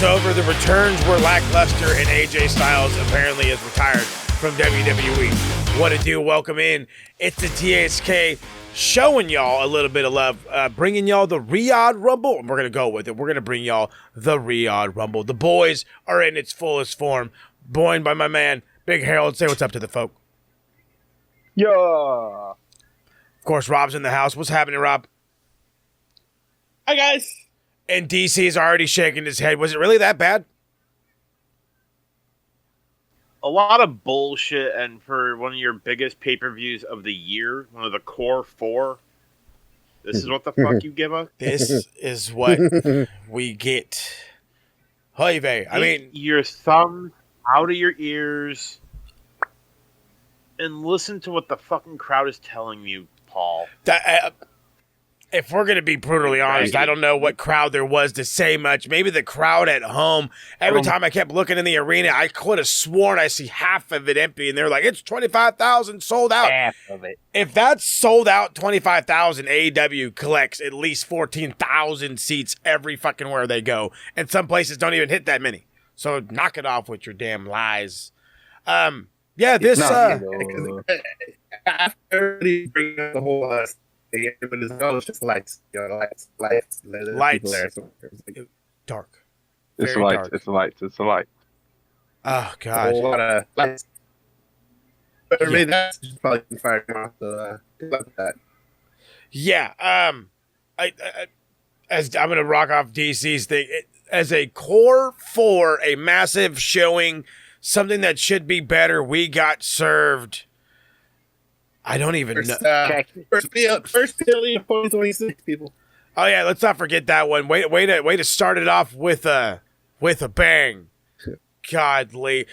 was over, the returns were lackluster, and AJ Styles apparently is retired from WWE. What to do? Welcome in. It's the TSK showing y'all a little bit of love, bringing y'all the Riyadh Rumble. We're going to go with it. We're going to bring y'all the Riyadh Rumble. The boys are in its fullest form, joined by my man, Big Harold. Say what's up to the folk. Yeah. Of course, Rob's in the house. What's happening, Rob? Hi, guys. And DC's already shaking his head. Was it really that bad? A lot of bullshit, and for one of your biggest pay-per-views of the year, one of the core four, this is what the fuck you give us? This is what we get. Hey, vey. I mean, your thumb out of your ears and listen to what the fucking crowd is telling you, Paul. If we're going to be brutally honest, I don't know what crowd there was to say much. Maybe the crowd at home. Every time I kept looking in the arena, I could have sworn I see half of it empty, and they're like, it's 25,000 sold out. Half of it. If that's sold out 25,000, AEW collects at least 14,000 seats every fucking where they go. And some places don't even hit that many. So knock it off with your damn lies. Yeah, this... After they bring up the whole... it's just lights. Lights. Dark. It's Very lights. dark. It's lights. It's a light. Oh, A God. whole lot of lights. But I mean, that's just probably firing off the that. Yeah. As I'm going to rock off DC's thing. As a core four, a massive showing, something that should be better, we got served... I don't even know. First Philly of 2026, people. Oh yeah, let's not forget that one. Way to start it off with a bang. Godly,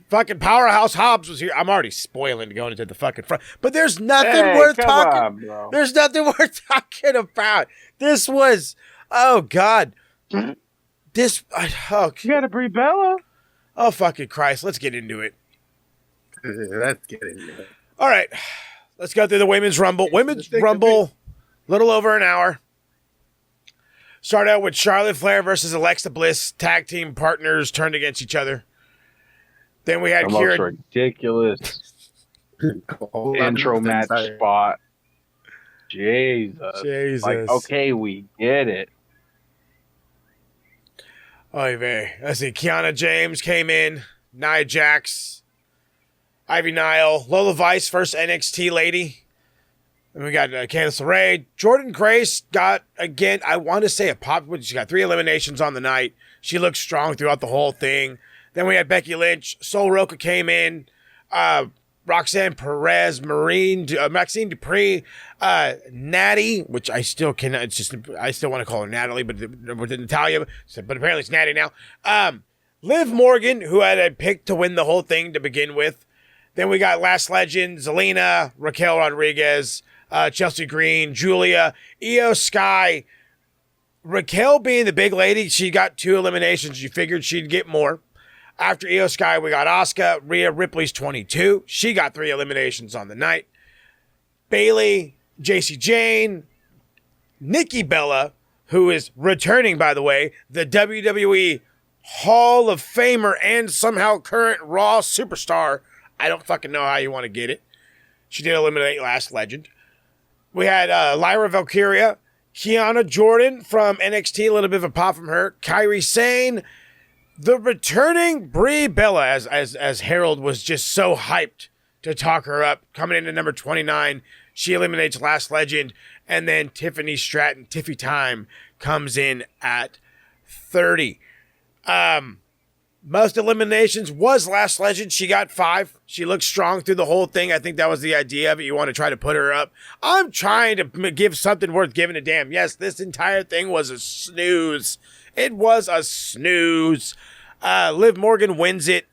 fucking Powerhouse Hobbs was here. I'm already spoiling going into the fucking front, but there's nothing worth talking. There's nothing worth talking about. This was, oh God, this. Oh, You got to breathe Bella. oh fucking Christ, let's get into it. Let's get into it. All right. Let's go through the Women's Rumble. Women's Rumble, little over an hour. Start out with Charlotte Flair versus Alexa Bliss. Tag team partners turned against each other. Then we had The most Kieran. ridiculous intro match spot. Jesus. Like, okay, we get it. Oy vey. Let's see. Kiana James came in. Nia Jax. Ivy Nile, Lola Vice, first NXT lady. And we got Candice LeRae. Jordan Grace got, again, I want to say a pop, but she got 3 eliminations on the night. She looked strong throughout the whole thing. Then we had Becky Lynch. Sol Roca came in. Roxanne Perez, Maxine Dupree, Natty, which I still cannot, I still want to call her Natalie, but with Natalia, but apparently it's Natty now. Liv Morgan, who I had picked to win the whole thing to begin with. Then we got Last Legend, Zelina, Raquel Rodriguez, Chelsea Green, Julia, Io Sky. Raquel being the big lady, she got 2 eliminations. You figured she'd get more. After Io Sky, we got Asuka. Rhea Ripley's 22. She got 3 eliminations on the night. Bayley, JC Jane, Nikki Bella, who is returning, by the way, the WWE Hall of Famer and somehow current Raw superstar. I don't fucking know how you want to get it. She did eliminate Last Legend. We had Lyra Valkyria, Kiana Jordan from NXT, a little bit of a pop from her. Kairi Sane, the returning Brie Bella, as Harold was just so hyped to talk her up. Coming in at number 29, she eliminates Last Legend. And then Tiffany Stratton, Tiffy Time, comes in at 30. Most eliminations was Last Legend. She got 5. She looked strong through the whole thing. I think that was the idea of it. You want to try to put her up. I'm trying to give something worth giving a damn. Yes, this entire thing was a snooze. It was a snooze. Liv Morgan wins it.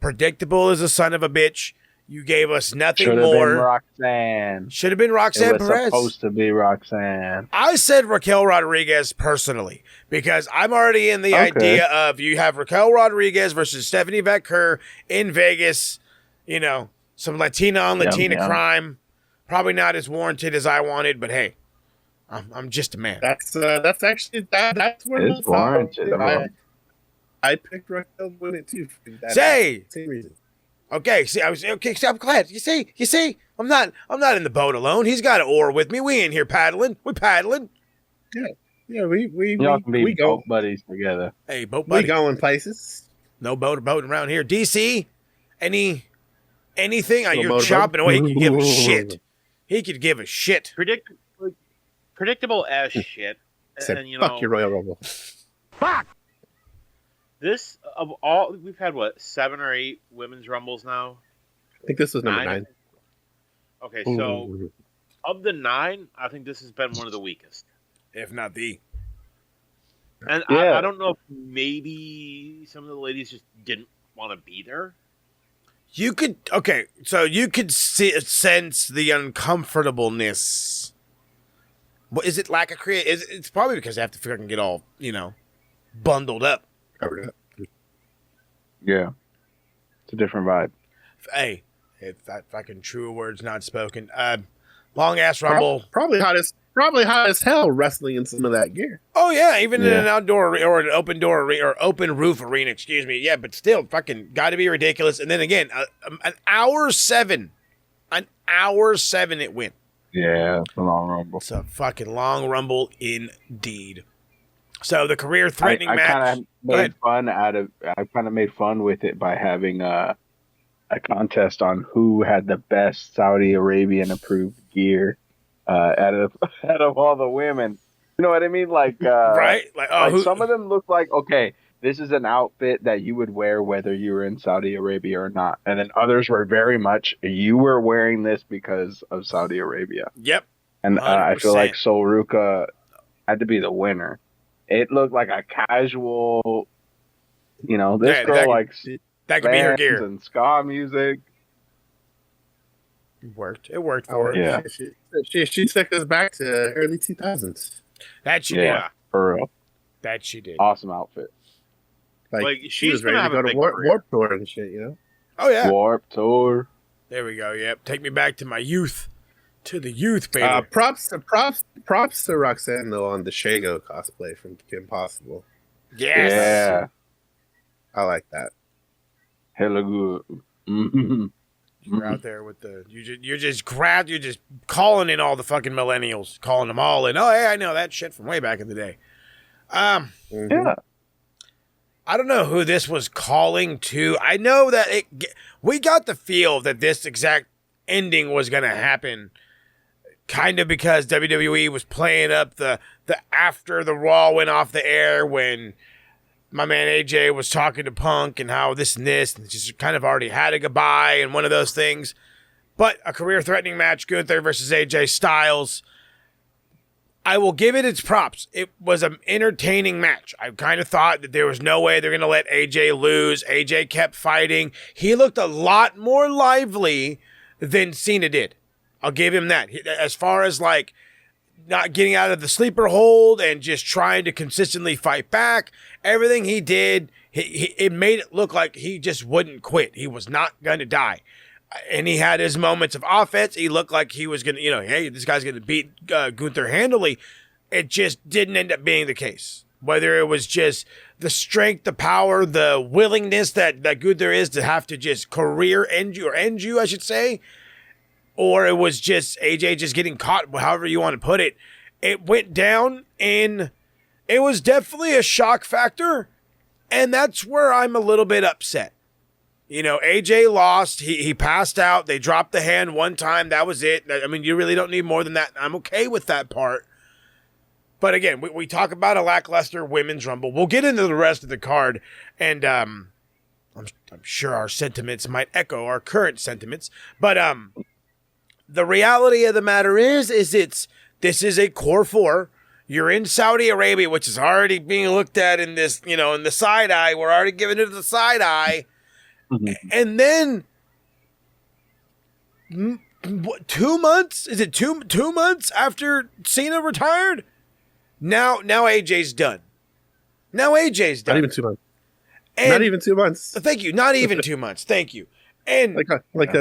Predictable as a son of a bitch. You gave us nothing Should have more. been Roxanne. Should have been Roxanne It was Perez. supposed to be Roxanne. I said Raquel Rodriguez personally because I'm already in the idea of you have Raquel Rodriguez versus Stephanie Vaquer in Vegas. You know, some Latina on Latina crime. Probably not as warranted as I wanted, but hey, I'm just a man. That's actually that's where It's warranted. I picked Raquel to win it too. For that same reason. Okay, see, I'm glad. You see, I'm not in the boat alone. He's got an oar with me. We in here paddling. We paddling. Yeah, we Y'all can be go boat buddies together. Hey, boat buddy. We going places. No boat around here. DC, anything? You're motorboat? chopping away. He could give a shit. He could give a shit. Predictable as shit. Except, And fuck your Royal Rumble. Fuck. This of all, we've had what 7 or 8 women's rumbles now. I think this was number 9. Okay, so of the 9, I think this has been one of the weakest, if not the. And I don't know if maybe some of the ladies just didn't want to be there. You could sense the uncomfortableness. What is it? Lack of It's probably because they have to fucking get all bundled up. Covered up. Yeah. It's a different vibe. Hey, if that fucking true words not spoken. Long ass rumble. Probably hot as hell wrestling in some of that gear. Oh yeah, even in an outdoor or an open door or open roof arena. Excuse me. Yeah, but still, fucking got to be ridiculous. And then again, an hour 7 it went. Yeah, it's a long rumble. It's a fucking long rumble indeed. So the career-threatening match. I kind of made fun with it by having a contest on who had the best Saudi Arabian approved gear out of all the women. You know what I mean? Like right? Some of them look like, okay, this is an outfit that you would wear whether you were in Saudi Arabia or not. And then others were very much, you were wearing this because of Saudi Arabia. Yep. And I feel like Solruka had to be the winner. It looked like a casual, this girl likes that could be her gear and ska music. It worked for her. Yeah. She took us back to early 2000s. That she did. For real. That she did. Awesome outfit. Like she was ready to go to Warp Tour and shit, Oh yeah. Warp Tour. There we go. Yep. Take me back to my youth. To the youth, baby. Props to Roxanne though on the Shago cosplay from Kim Possible. Yes. Yeah. I like that. Hella good. Mm-hmm. You're out there with you're just calling in all the fucking millennials, calling them all in. Oh, hey, I know that shit from way back in the day. Yeah. I don't know who this was calling to. I know that we got the feel that this exact ending was going to happen, kind of because WWE was playing up the after the Raw went off the air when my man AJ was talking to Punk and how this and just kind of already had a goodbye and one of those things. But a career-threatening match, Gunther versus AJ Styles. I will give it its props. It was an entertaining match. I kind of thought that there was no way they're going to let AJ lose. AJ kept fighting. He looked a lot more lively than Cena did. I'll give him that. As far as like not getting out of the sleeper hold and just trying to consistently fight back, everything he did, it made it look like he just wouldn't quit. He was not going to die. And he had his moments of offense. He looked like he was going to, hey, this guy's going to beat Gunther handily. It just didn't end up being the case. Whether it was just the strength, the power, the willingness that Gunther is to have to just career end you, I should say, or it was just AJ just getting caught, however you want to put it. It went down, and it was definitely a shock factor, and that's where I'm a little bit upset. AJ lost. He passed out. They dropped the hand one time. That was it. I mean, you really don't need more than that. I'm okay with that part. But again, we talk about a lackluster women's rumble. We'll get into the rest of the card, and I'm sure our sentiments might echo our current sentiments. But the reality of the matter is this is a core 4. You're in Saudi Arabia, which is already being looked at in this, in the side eye. We're already giving it the side eye. And then 2 months? Is it two months after Cena retired? Now AJ's done. Not even 2 months. Not even 2 months. Thank you. Not even 2 months. Thank you. And like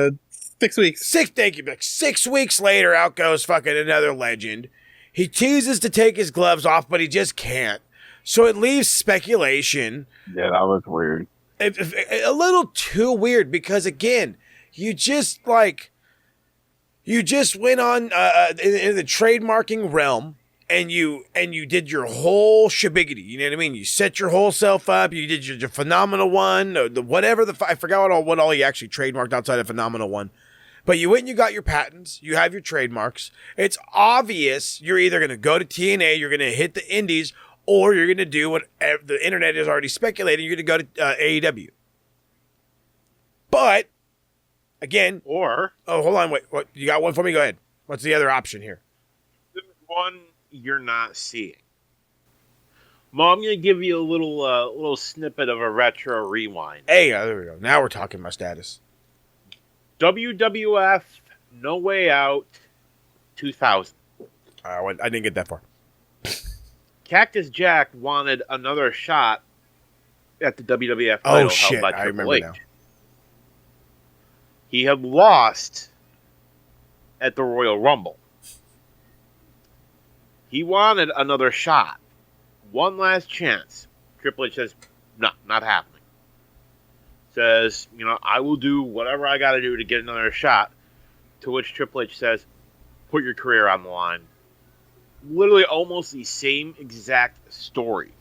6 weeks. Thank you. Like 6 weeks later, out goes fucking another legend. He teases to take his gloves off, but he just can't. So it leaves speculation. Yeah, that was weird. A little too weird because, again, you just went on in the trademarking realm and you did your whole shabiggity. You know what I mean? You set your whole self up. You did your phenomenal one, the whatever I forgot what all you actually trademarked outside of phenomenal one. But you went and you got your patents. You have your trademarks. It's obvious you're either going to go to TNA, you're going to hit the indies, or you're going to do what the internet is already speculating. You're going to go to AEW. But, again... Or... Oh, hold on. Wait. What, you got one for me? Go ahead. What's the other option here? One you're not seeing. Mom, I'm going to give you a little snippet of a retro rewind. Hey, there we go. Now we're talking my status. WWF No Way Out 2000. I didn't get that far. Cactus Jack wanted another shot at the WWF title held by Triple H. Now. He had lost at the Royal Rumble. He wanted another shot. One last chance. Triple H says, no, not happening. Says, I will do whatever I got to do to get another shot. To which Triple H says, put your career on the line. Literally almost the same exact story.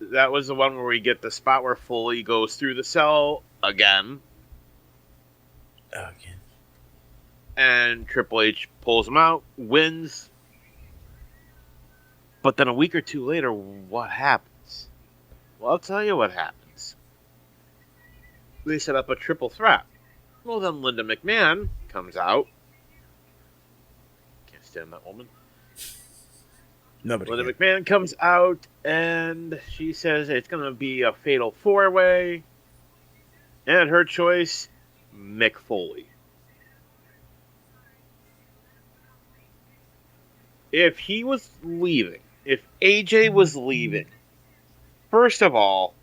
That was the one where we get the spot where Foley goes through the cell again. And Triple H pulls him out, wins. But then a week or two later, what happens? Well, I'll tell you what happens. They set up a triple threat. Well, then Linda McMahon comes out. Can't stand that woman. Nobody. Linda McMahon comes out and she says it's going to be a fatal four-way. And her choice, Mick Foley. If he was leaving, if AJ was leaving, first of all,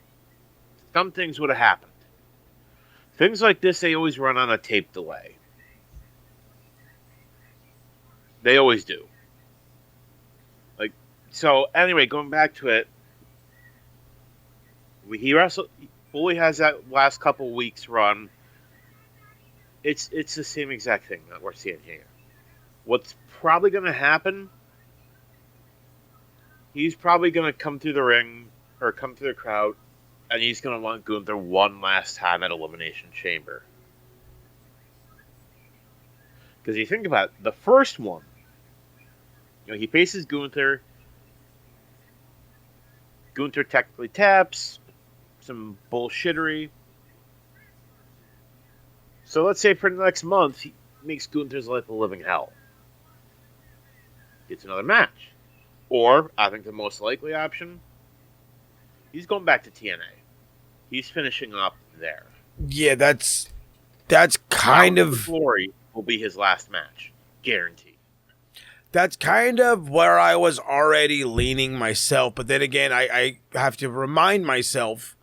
some things would have happened. Things like this, they always run on a tape delay. They always do. So, anyway, going back to it, Foley has that last couple weeks run. It's the same exact thing that we're seeing here. What's probably going to happen, he's probably going to come through the ring, or come through the crowd, and he's going to want Gunther one last time at Elimination Chamber. Because you think about it, the first one, he faces Gunther. Gunther technically taps, some bullshittery. So let's say for the next month, he makes Gunther's life a living hell. Gets another match. Or, I think the most likely option, he's going back to TNA. He's finishing up there. Yeah, that's kind of... Glory will be his last match. Guaranteed. That's kind of where I was already leaning myself. But then again, I have to remind myself,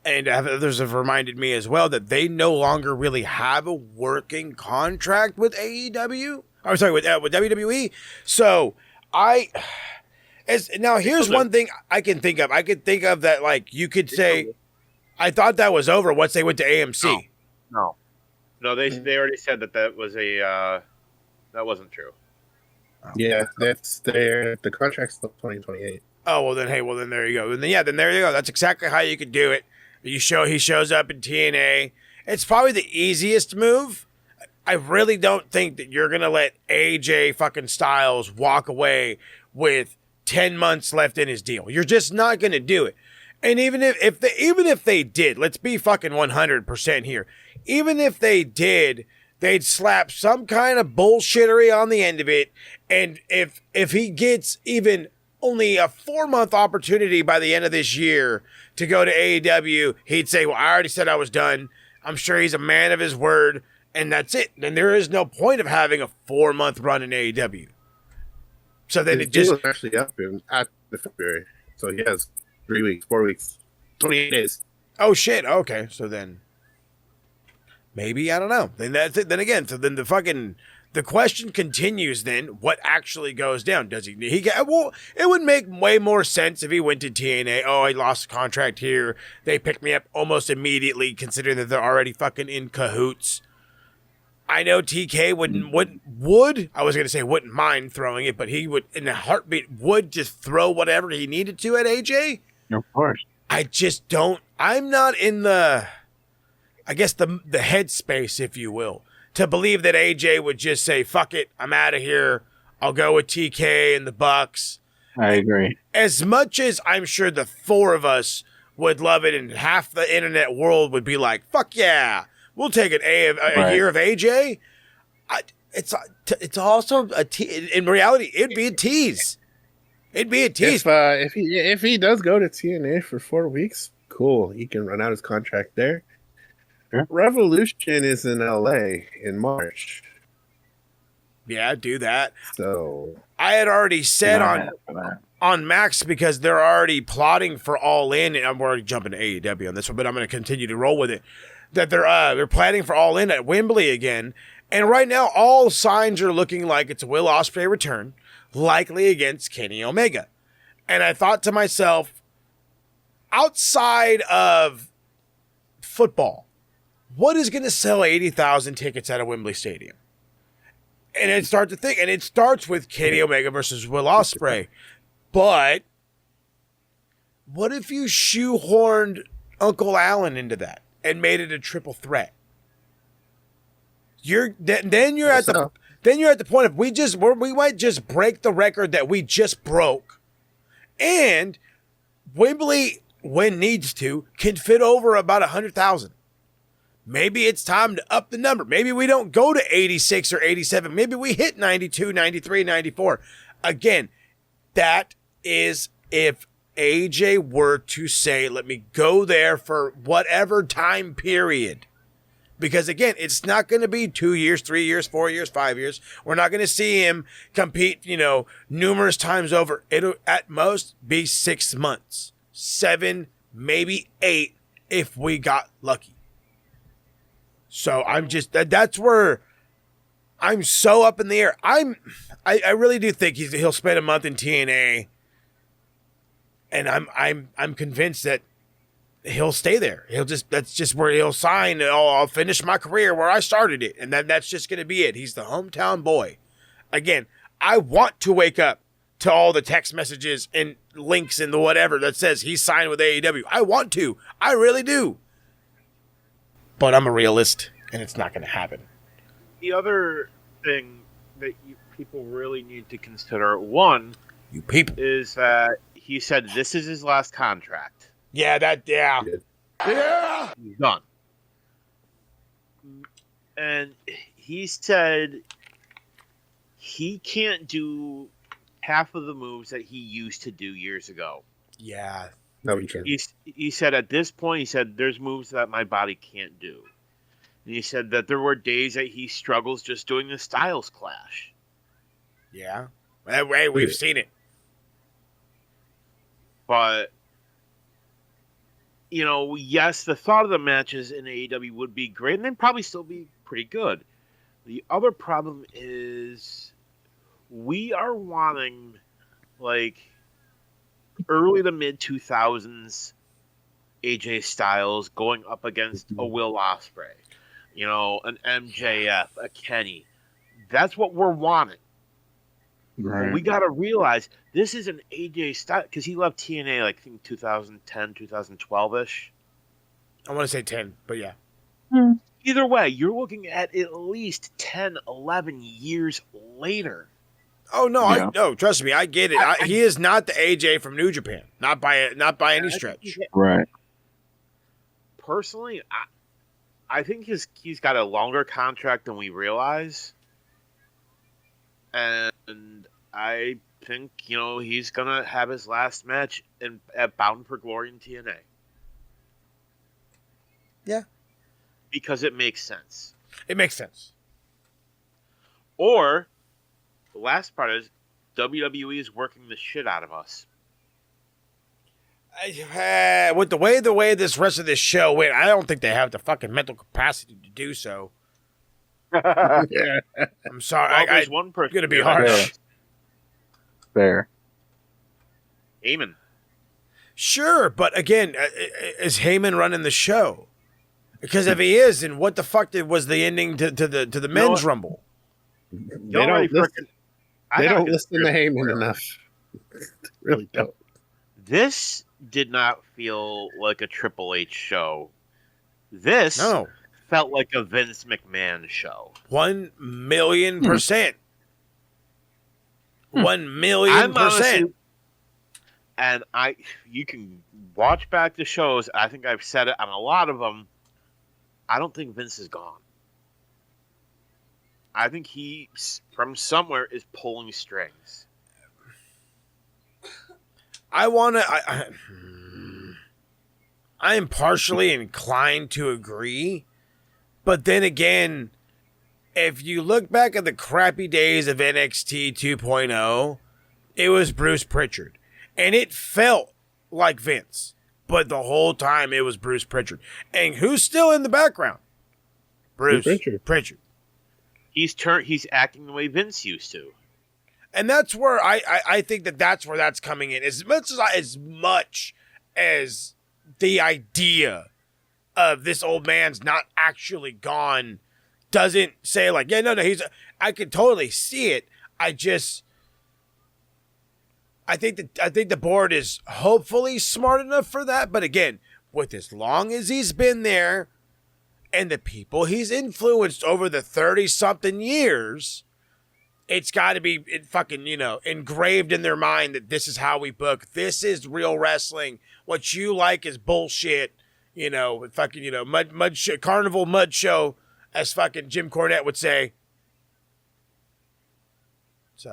and others have reminded me as well, that they no longer really have a working contract with AEW. I'm sorry, with WWE. So now here's one thing I can think of. I could think of that, like, you could say, I thought that was over once they went to AMC. No, they already said that was that wasn't true. Yeah, that's there. The contract's till 2028. Oh, well then, there you go. Then there you go. That's exactly how you could do it. He shows up in TNA. It's probably the easiest move. I really don't think that you're gonna let AJ fucking Styles walk away with 10 months left in his deal. You're just not gonna do it. And even if they did, let's be fucking 100% here. Even if they did, they'd slap some kind of bullshittery on the end of it. And if he gets even only a 4-month opportunity by the end of this year to go to AEW, he'd say, well, I already said I was done. I'm sure he's a man of his word. And that's it. Then there is no point of having a 4-month run in AEW. So then His it just... deal is actually up in after February. So he has 3 weeks, 4 weeks, 28 days. Oh, shit. Okay. So then... maybe, I don't know. Then that's it. Then again, so then the the question continues then, what actually goes down? Does he get, well, it would make way more sense if he went to TNA. Oh, I lost a contract here. They picked me up almost immediately, considering that they're already fucking in cahoots. I know TK wouldn't mind throwing it, but he would, in a heartbeat, would just throw whatever he needed to at AJ. Of course. I just don't, I'm not in the, I guess the headspace, if you will, to believe that AJ would just say, fuck it, I'm out of here. I'll go with TK and the Bucks. I agree. As much as I'm sure the four of us would love it and half the internet world would be like, fuck yeah, we'll take a year of AJ. It's also in reality, it'd be a tease. It'd be a tease. If he does go to TNA for 4 weeks, cool. He can run out his contract there. Sure. Revolution is in LA in March. Yeah, do that. So I had already said on Max, because they're already plotting for All In, and I'm already jumping to AEW on this one, but I'm going to continue to roll with it. That they're planning for All In at Wembley again, and right now all signs are looking like it's a Will Ospreay return, likely against Kenny Omega. And I thought to myself, outside of football, what is going to sell 80,000 tickets at a Wembley Stadium? And I start to think, and it starts with Kenny Omega versus Will Ospreay. But what if you shoehorned Uncle Allen into that and made it a triple threat? Then you're at the point of we might just break the record that we just broke, and Wembley, when needs to, can fit over about 100,000. Maybe it's time to up the number. Maybe we don't go to 86 or 87. Maybe we hit 92, 93, 94. Again, that is if AJ were to say, let me go there for whatever time period. Because again, it's not going to be 2 years, 3 years, 4 years, 5 years. We're not going to see him compete, numerous times over. It'll at most be 6 months, 7, maybe 8 if we got lucky. So I'm just, that's where I'm so up in the air. I really do think he'll spend a month in TNA, and I'm convinced that he'll stay there. That's just where he'll sign. I'll finish my career where I started it, and that's just going to be it. He's the hometown boy. Again, I want to wake up to all the text messages and links and the whatever that says he signed with AEW. I want to. I really do. But I'm a realist, and it's not going to happen. The other thing that people really need to consider, one, you people, is that he said this is his last contract. Yeah. He's done. And he said he can't do half of the moves that he used to do years ago. Yeah. No, he can't. He said at this point, there's moves that my body can't do. And he said that there were days that he struggles just doing the Styles Clash. Yeah. Hey, we've seen it. But, yes, the thought of the matches in AEW would be great, and they'd probably still be pretty good. The other problem is we are wanting, early to mid 2000s AJ Styles going up against a Will Ospreay, an MJF, a Kenny. That's what we're wanting. Right. We got to realize this is an AJ Styles, because he left TNA I think 2010, 2012-ish. I want to say 10, but yeah. Either way, you're looking at least 10, 11 years later. Oh no! Yeah. No, trust me, I get it. He is not the AJ from New Japan, not by any stretch. Right. Personally, I think he's got a longer contract than we realize, and I think he's gonna have his last match at Bound for Glory in TNA. Yeah, because it makes sense. It makes sense. Or the last part is WWE is working the shit out of us. With the way this rest of this show went, I don't think they have the fucking mental capacity to do so. Yeah. I'm sorry. Well, there's I'm one person gonna be here that harsh. does. Fair. Heyman. Sure, but again, is Heyman running the show? Because if he is, then what the fuck was the ending to the men's what? rumble? They don't listen. They don't listen to Heyman enough. Really don't. This did not feel like a Triple H show. This No, felt like a Vince McMahon show. 1,000,000%. 1,000,000%. I'm honestly, and you can watch back the shows. I think I've said it on a lot of them. I don't think Vince is gone. I think he, from somewhere, is pulling strings. I am partially inclined to agree, but then again, if you look back at the crappy days of NXT 2.0, it was Bruce Pritchard, and it felt like Vince, but the whole time it was Bruce Pritchard. And who's still in the background? Bruce Pritchard. He's acting the way Vince used to. And that's where I think that's where that's coming in. As much as the idea of this old man's not actually gone doesn't say like, yeah, no, I could totally see it. I think the board is hopefully smart enough for that. But again, with as long as he's been there and the people he's influenced over the 30-something years, it's got to be fucking, engraved in their mind that this is how we book. This is real wrestling. What you like is bullshit. Fucking, mud show, carnival mud show, as fucking Jim Cornette would say. So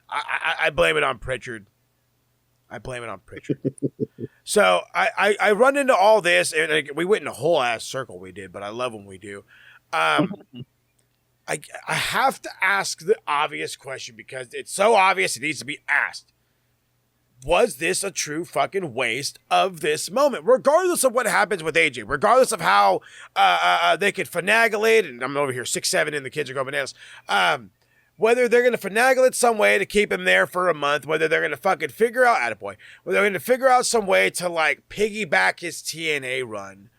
I blame it on Pritchard. So I run into all this, and we went in a whole ass circle. We did, but I love when we do. I have to ask the obvious question because it's so obvious it needs to be asked. Was this a true fucking waste of this moment? Regardless of what happens with AJ, regardless of how they could finagle it, and I'm over here 6'7" and the kids are going bananas. Whether they're going to finagle it some way to keep him there for a month, whether they're going to fucking figure out, attaboy, whether they're going to figure out some way to like piggyback his TNA run,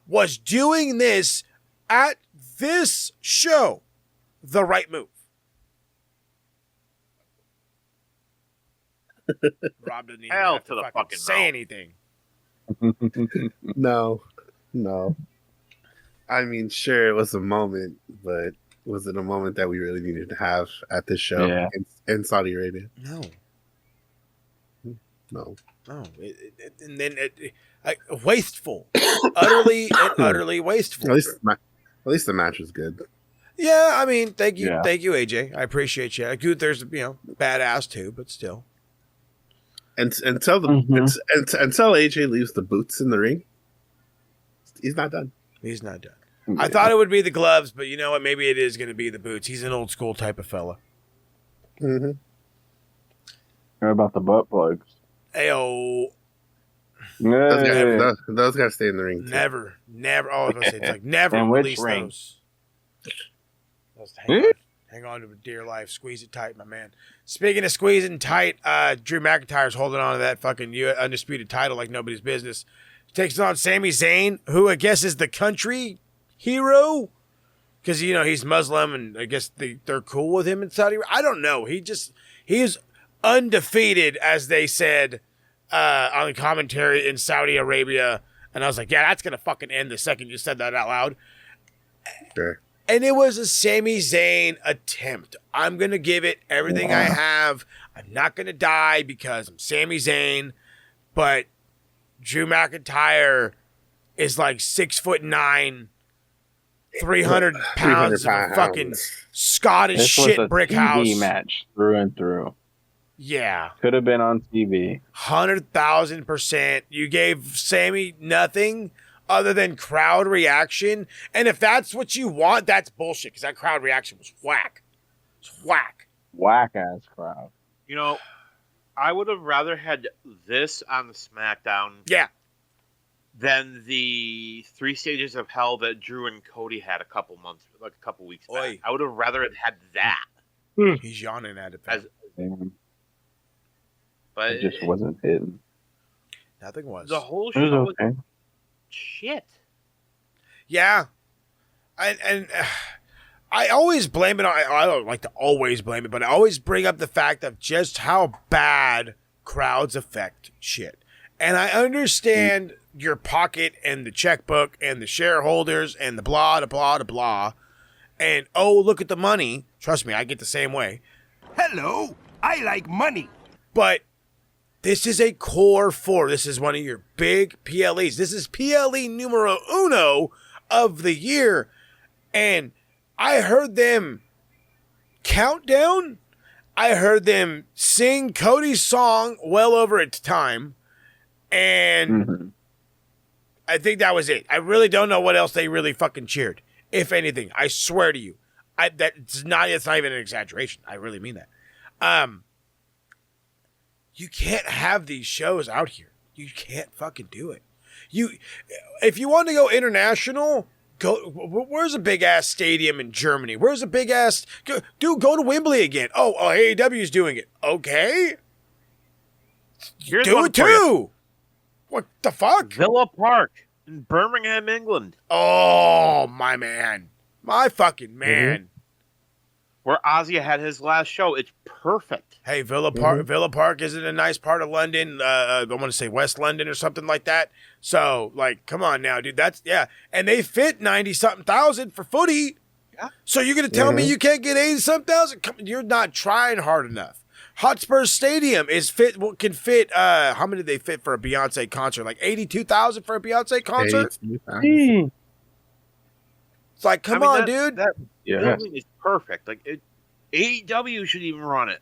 was doing this at this show the right move? Rob doesn't even Hell have to the fucking fucking say no. anything. No. I mean, sure, it was a moment, but was it a moment that we really needed to have at this show in Saudi Arabia? No. No. And then wasteful. utterly wasteful. At least the match was good. Yeah, I mean, thank you, AJ. I appreciate you. Gunther's, badass too, but still. And until AJ leaves the boots in the ring, he's not done. He's not done. I thought it would be the gloves, but you know what? Maybe it is going to be the boots. He's an old school type of fella. Mm-hmm. What about the butt plugs? Ayo. Those guys stay in the ring. Too. Never. Oh, I was going to say, it's like never And which release ring? those. Hang on to a dear life. Squeeze it tight, my man. Speaking of squeezing tight, Drew McIntyre's holding on to that fucking undisputed title like nobody's business. Takes on Sami Zayn, who I guess is the country hero. Because, he's Muslim, and I guess they're cool with him in Saudi Arabia. I don't know. He's undefeated, as they said on the commentary in Saudi Arabia. And I was like, yeah, that's going to fucking end the second you said that out loud. Sure. And it was a Sami Zayn attempt. I'm going to give it everything I have. I'm not going to die because I'm Sami Zayn. But Drew McIntyre is like 6'9", 300 pounds of a fucking Scottish shit brick house. TV match through and through. Yeah. Could have been on TV. 100,000%. You gave Sammy nothing other than crowd reaction. And if that's what you want, that's bullshit because that crowd reaction was whack. It's whack. Whack ass crowd. I would have rather had this on the SmackDown. Yeah. than the 3 stages of hell that Drew and Cody had a couple weeks back. Oi. I would have rather had that. He's yawning at it. But it just wasn't hitting. Nothing was. The whole It show was okay. was shit. Yeah. And I always blame it on, I don't like to always blame it, but I always bring up the fact of just how bad crowds affect shit. And I understand your pocket and the checkbook and the shareholders and the blah, the blah, the blah. And, oh, look at the money. Trust me, I get the same way. Hello, I like money. But this is a core 4. This is one of your big PLEs. This is PLE numero uno of the year. And I heard them countdown. I heard them sing Cody's song well over its time. And I think that was it. I really don't know what else they really fucking cheered. If anything, I swear to you. It's not even an exaggeration. I really mean that. You can't have these shows out here. You can't fucking do it. If you want to go international, go. Where's a big ass stadium in Germany? Where's a big ass? Go to Wembley again. Oh, AEW's doing it. Okay, Here's do one it for you. too. What the fuck? Villa Park in Birmingham, England, Oh, my man, my fucking man. where Ozzy had his last show. It's perfect. Hey, Villa Park isn't a nice part of London. I want to say West London or something like that. So, like, come on now, dude. And they fit 90-something thousand for footy. Yeah. So you're gonna tell me you can't get 80-something thousand? You're not trying hard enough. Hotspur Stadium can fit. How many did they fit for a Beyonce concert? Like 82,000 for a Beyonce concert. It's like, come on, dude. That building is perfect. Like AEW should even run it.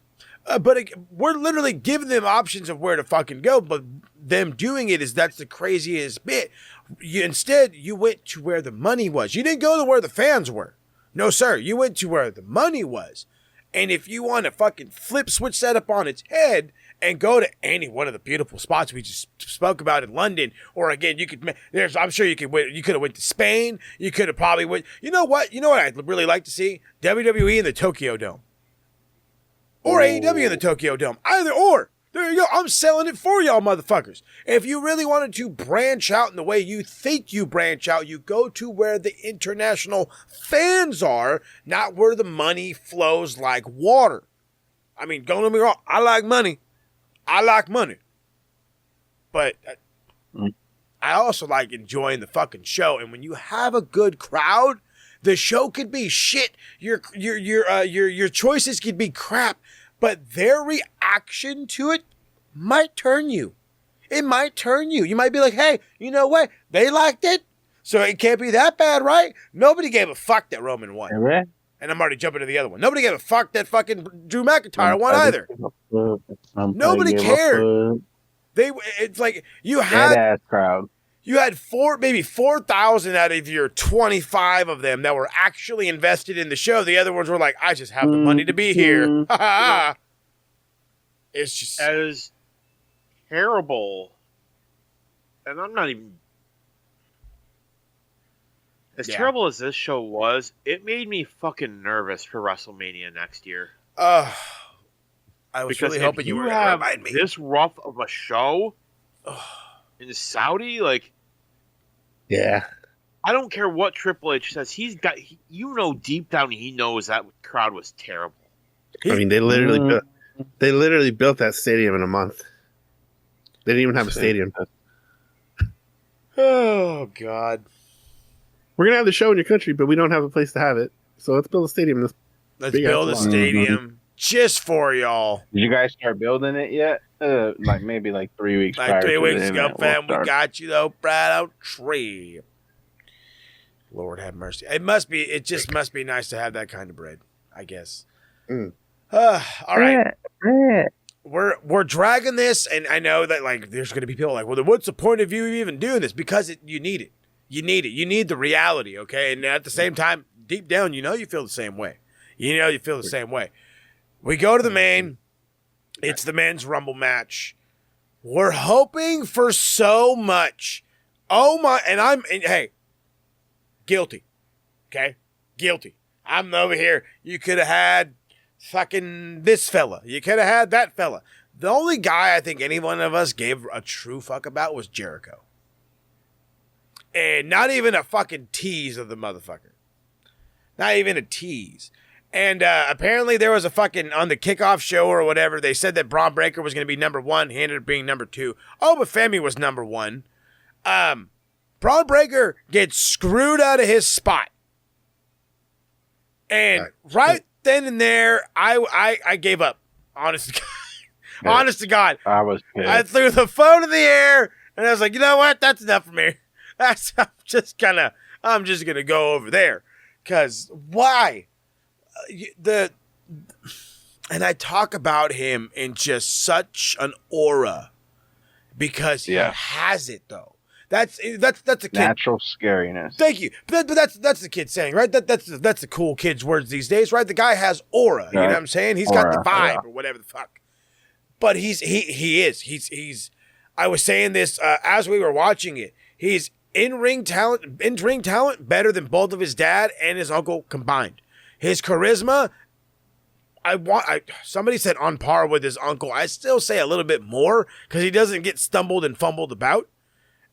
But we're literally giving them options of where to fucking go, but them doing that's the craziest bit. Instead, you went to where the money was. You didn't go to where the fans were. No, sir. You went to where the money was. And if you want to fucking switch that up on its head and go to any one of the beautiful spots we just spoke about in London, or again, I'm sure you could have went to Spain. You could have probably went. You know what I'd really like to see? WWE in the Tokyo Dome. Or AEW in the Tokyo Dome. Either or. There you go. I'm selling it for y'all motherfuckers. If you really wanted to branch out in the way you think you branch out, you go to where the international fans are, not where the money flows like water. I mean, don't get me wrong. I like money. But I also like enjoying the fucking show. And when you have a good crowd, the show could be shit. Your choices could be crap, but their reaction to it might turn you. It might turn you. You might be like, hey, you know what? They liked it, so it can't be that bad, right? Nobody gave a fuck that Roman won. Right. And I'm already jumping to the other one. Nobody gave a fuck that fucking Drew McIntyre won either. Nobody cared. It's like you had ass crowd. You had maybe 4,000 out of your 25 of them that were actually invested in the show. The other ones were like, I just have the money to be here. It's just as terrible. And I'm not even terrible as this show was. It made me fucking nervous for WrestleMania next year. I was because really hoping you were going to remind me. This rough of a show in Saudi, like, yeah, I don't care what Triple H says. Deep down he knows that crowd was terrible. I mean, they literally built that stadium in a month. They didn't even have a stadium. Oh God. We're gonna have the show in your country, but we don't have a place to have it. So let's build a stadium. Let's build a stadium just for y'all. Did you guys start building it yet? Maybe 3 weeks. Like 3 weeks to the ago, event. fam. We got you though, right out tree. Lord have mercy. It just must be nice to have that kind of bread, I guess. All right. We're dragging this, and I know that there's going to be people like, well, then what's the point of you even doing this? Because you need it. You need it. You need the reality, okay? And at the same time, deep down, you feel the same way. You feel the same way. We go to the main. It's the men's Rumble match. We're hoping for so much. Oh my, and hey, guilty. Okay? Guilty. I'm over here. You could have had fucking this fella. You could have had that fella. The only guy I think any one of us gave a true fuck about was Jericho. And not even a fucking tease of the motherfucker. Not even a tease. And apparently there was a fucking, on the kickoff show or whatever, they said that Braun Breaker was going to be number 1. He ended up being number 2. Oh, but Femi was number 1. Braun Breaker gets screwed out of his spot. And right then and there, I gave up. Honest to God. Yeah. Honest to God. I was pissed. I threw the phone in the air, and I was like, you know what? That's enough for me. I'm just going to go over there. Because why? And I talk about him in just such an aura because he has it, though. That's a kid. Natural scariness. Thank you. But that's the kid saying, right? That's the cool kid's words these days, right? The guy has aura. You know what I'm saying? He's got the vibe or whatever the fuck. But he is. I was saying this as we were watching it. He's in-ring talent better than both of his dad and his uncle combined. His charisma, somebody said on par with his uncle. I still say a little bit more because he doesn't get stumbled and fumbled about.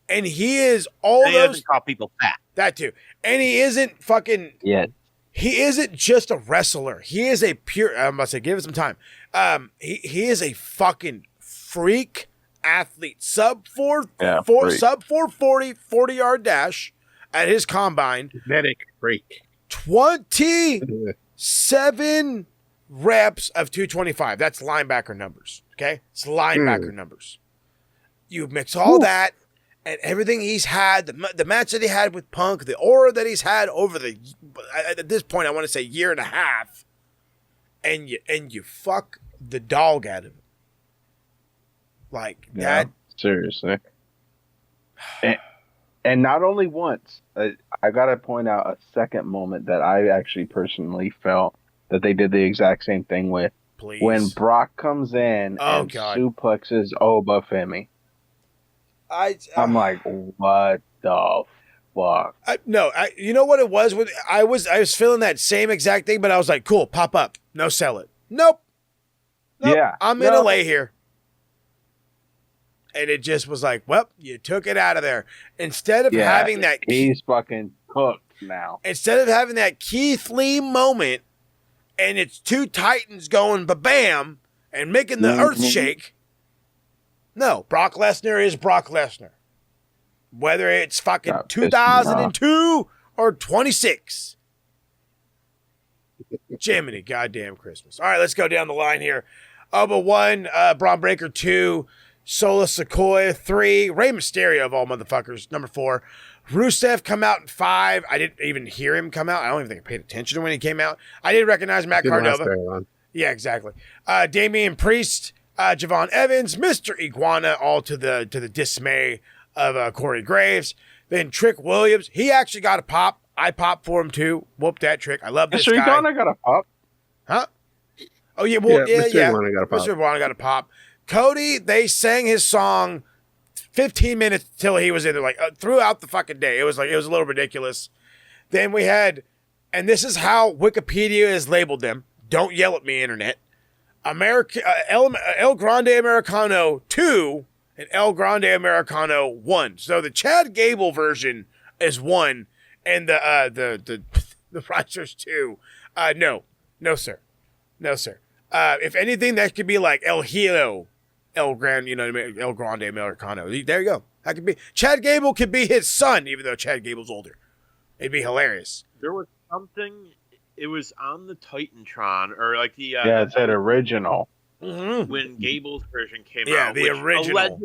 And he is all and he those. doesn't call people fat. That too. And he isn't fucking. Yeah. He isn't just a wrestler. He is a pure. I must say, give it some time. He is a fucking freak athlete. Sub 440 40-yard dash at his combine. Genetic freak. 27 reps of 225. That's linebacker numbers. Okay, it's linebacker numbers. You mix all that. And everything he's had, the match that he had with Punk, the aura that he's had over at this point, I want to say year and a half, and you fuck the dog out of him. Like that. Seriously. And not only once, I got to point out a second moment that I actually personally felt that they did the exact same thing with. Please. When Brock comes in and suplexes Oba Femi. I'm like, what the fuck? You know what it was? I was feeling that same exact thing, but I was like, cool, pop up. No, sell it. Nope. Yeah. I'm going to lay here. And it just was like, well, you took it out of there. Instead of having that... He's fucking cooked now. Instead of having that Keith Lee moment, and it's two Titans going ba-bam, and making the earth shake... No, Brock Lesnar is Brock Lesnar. Whether it's fucking 2002 or 26. Jiminy goddamn Christmas. All right, let's go down the line here. Oba 1, Braun Breaker 2, Sola Sequoia 3, Rey Mysterio of all motherfuckers, number 4. Rusev come out in 5. I didn't even hear him come out. I don't even think I paid attention to when he came out. I did recognize Matt Cardona. Yeah, exactly. Damian Priest, Javon Evans, Mr. Iguana, all to the dismay of Corey Graves. Then Trick Williams, he actually got a pop. I popped for him too. Whoop that Trick. I love this guy. Mr. Iguana got a pop. Huh? Oh yeah, well yeah. Iguana got a pop. Mr. Iguana got a pop. Cody, they sang his song 15 minutes till he was in there, like throughout the fucking day. It was a little ridiculous. Then we had, and this is how Wikipedia has labeled them. Don't yell at me, internet. El Grande Americano 2 and El Grande Americano 1. So the Chad Gable version is 1 and the Risers 2. No, sir. If anything, that could be like El Hilo, El Grande Americano. There you go. That could be. Chad Gable could be his son, even though Chad Gable's older. It'd be hilarious. There was something... It was on the Titantron, or like the... it said original. Mm-hmm. When Gable's version came out. Yeah, the original.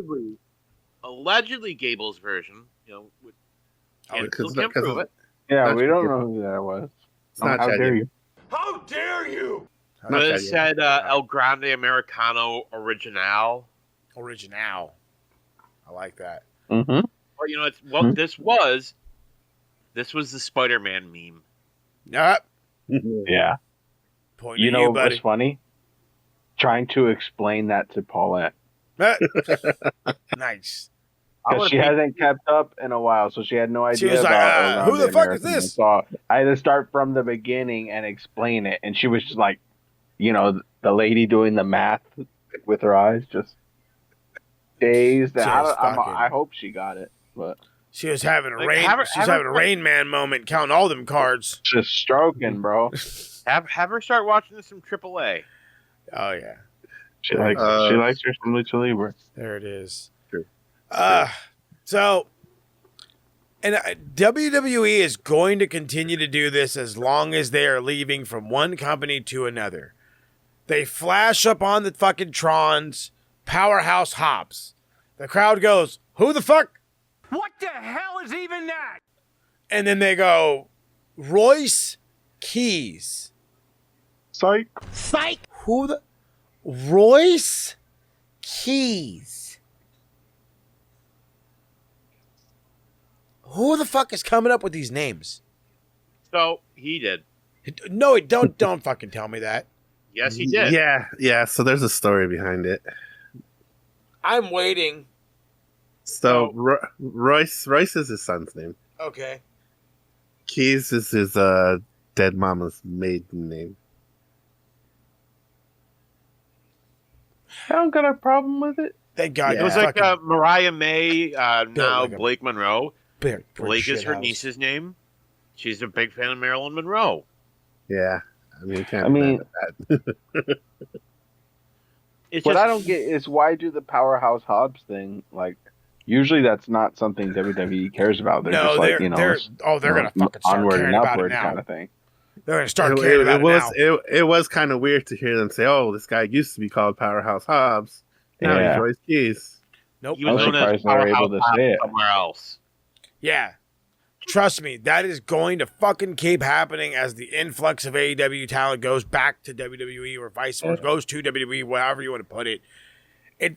Allegedly Gable's version, still can't prove it. Yeah, we don't know who that was. How dare you? How dare you? But it said El Grande Americano Original. Original. I like that. Mm-hmm. Well, this was the Spider-Man meme. Yeah. You know what's funny? Trying to explain that to Paulette. Nice. Because she hasn't kept up in a while, so she had no idea She was like, about who the fuck is this? So I had to start from the beginning and explain it, and she was just like, the lady doing the math with her eyes, just dazed. I hope she got it, but she was having a having a Rain Man moment, counting all them cards. just stroking, bro. Have her start watching some AAA. Oh yeah, She likes her some Lucha Libre. there it is. True. So, and WWE is going to continue to do this as long as they are leaving from one company to another. They flash up on the fucking Trons, Powerhouse Hobbs. The crowd goes, who the fuck? What the hell is even that? And then they go, Royce Keys. Psych. Psych! Who the? Royce Keys. Who the fuck is coming up with these names? So he did. No, don't fucking tell me that. Yes, he did. Yeah. So there's a story behind it. I'm waiting. So Royce is his son's name. Okay. Keys is his dead mama's maiden name. I don't got a problem with it. Thank God. Yeah. It was like Mariah May, now like a Blake Monroe. Blake Blake is her shithouse. niece's name. She's a big fan of Marilyn Monroe. Yeah. I mean, you can't be mad at that. It's What just, I don't get is why do the Powerhouse Hobbs thing? Like, usually that's not something WWE cares about. They're just like, they're gonna fucking start onward caring and about it upward now. kind of thing. They're gonna start caring about it now. It was kind of weird to hear them say, "Oh, this guy used to be called Powerhouse Hobbs. Now Yeah. he's Royce Keys." Nope. he was I'm known as surprised they were able Powerhouse to Hobbs say it. somewhere else. Yeah. Trust me, that is going to fucking keep happening as the influx of AEW talent goes back to WWE or vice versa, goes to WWE, whatever you want to put it.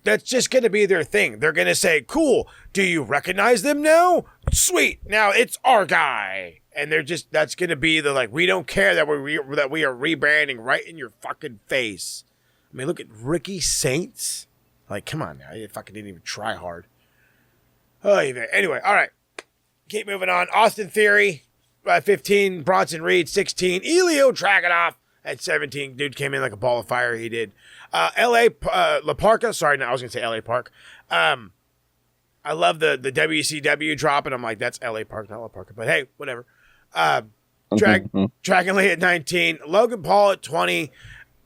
That's just going to be their thing. They're going to say, cool, do you recognize them now? Sweet, now it's our guy. And that's going to be the, like, we don't care that we are rebranding right in your fucking face. I mean, look at Ricky Saints. Like, come on now, you fucking didn't even try hard. Oh, anyway, all right. Keep moving on. Austin Theory, 15. Bronson Reed, 16. Elio Dragunov at 17. Dude came in like a ball of fire. He did. La Parka. Sorry, no, I was going to say LA Park. I love the WCW drop, and I'm like, that's LA Park, not La Parka. But hey, whatever. Dragon Lee at 19. Logan Paul at 20.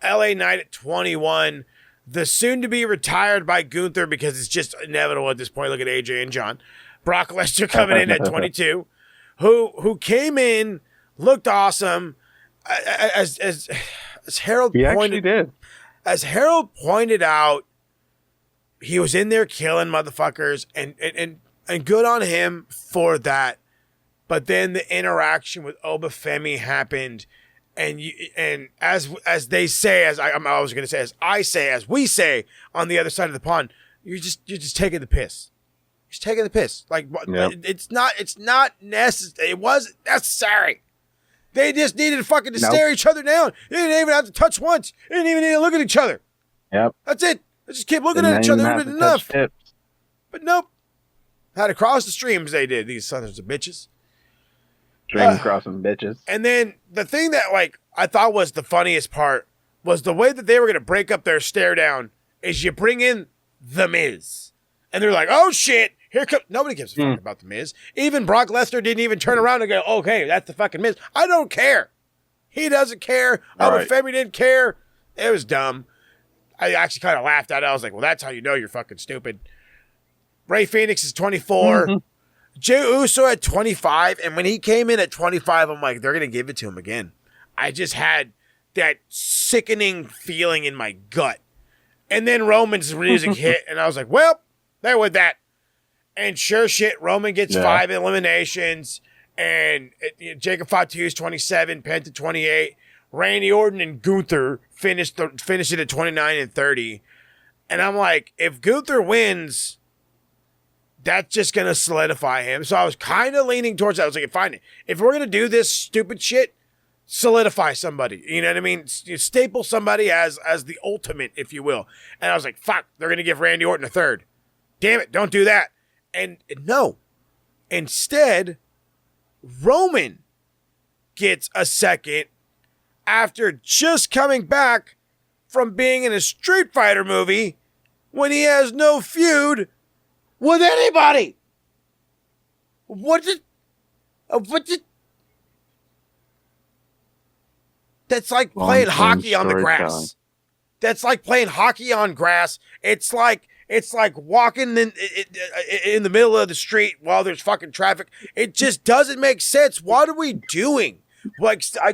LA Knight at 21. The soon-to-be retired by Gunther, because it's just inevitable at this point. Look at AJ and John. Brock Lesnar coming in at 22, who came in, looked awesome. As Harold As Harold pointed out, he was in there killing motherfuckers, and good on him for that. But then the interaction with Obafemi happened, and as they say, as we say on the other side of the pond, you're just taking the piss. Just taking the piss. Like, Yep. it's not necessary. It wasn't necessary. They just needed to fucking stare each other down. They didn't even have to touch once. They didn't even need to look at each other. Yep. That's it. They just keep looking at each other. It would have been enough. But nope. Had to cross the streams, they did. These sons of bitches. Stream crossing bitches. And then the thing that, like, I thought was the funniest part was the way that they were going to break up their stare down is you bring in The Miz. And they're like, oh, shit. Here comes. Nobody gives a fuck about The Miz. Even Brock Lesnar didn't even turn around and go, okay, that's the fucking Miz. I don't care. He doesn't care. Femi didn't care. It was dumb. I actually kind of laughed at it. I was like, well, that's how you know you're fucking stupid. Ray Phoenix is 24. Jey Uso at 25. And when he came in at 25, I'm like, they're going to give it to him again. I just had that sickening feeling in my gut. And then Roman's music hit, and I was like, well, there with that. And sure shit, Roman gets 5 eliminations, and Jacob Fatu's 27, Penta 28. Randy Orton and Gunther finished it at 29 and 30. And I'm like, if Gunther wins, that's just going to solidify him. So I was kind of leaning towards that. I was like, fine, if we're going to do this stupid shit, solidify somebody. You know what I mean? Staple somebody as the ultimate, if you will. And I was like, fuck, they're going to give Randy Orton a third. Damn it, don't do that. And no, instead, Roman gets a second after just coming back from being in a Street Fighter movie when he has no feud with anybody. What did... That's like playing hockey on the grass. That's like playing hockey on grass. It's like walking in the middle of the street while there's fucking traffic. It just doesn't make sense. What are we doing? Like, I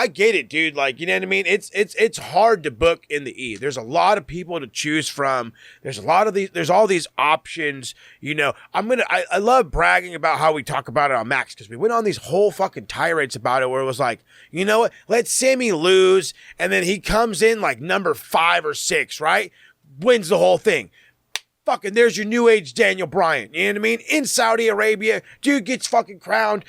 get it, dude. Like, you know what I mean? It's hard to book in the E. There's a lot of people to choose from. There's all these options. You know, I love bragging about how we talk about it on Max, because we went on these whole fucking tirades about it where it was like, you know what? Let Sammy lose, and then he comes in like number 5 or 6, right? Wins the whole thing. Fucking, there's your new age Daniel Bryan. You know what I mean? In Saudi Arabia, dude gets fucking crowned.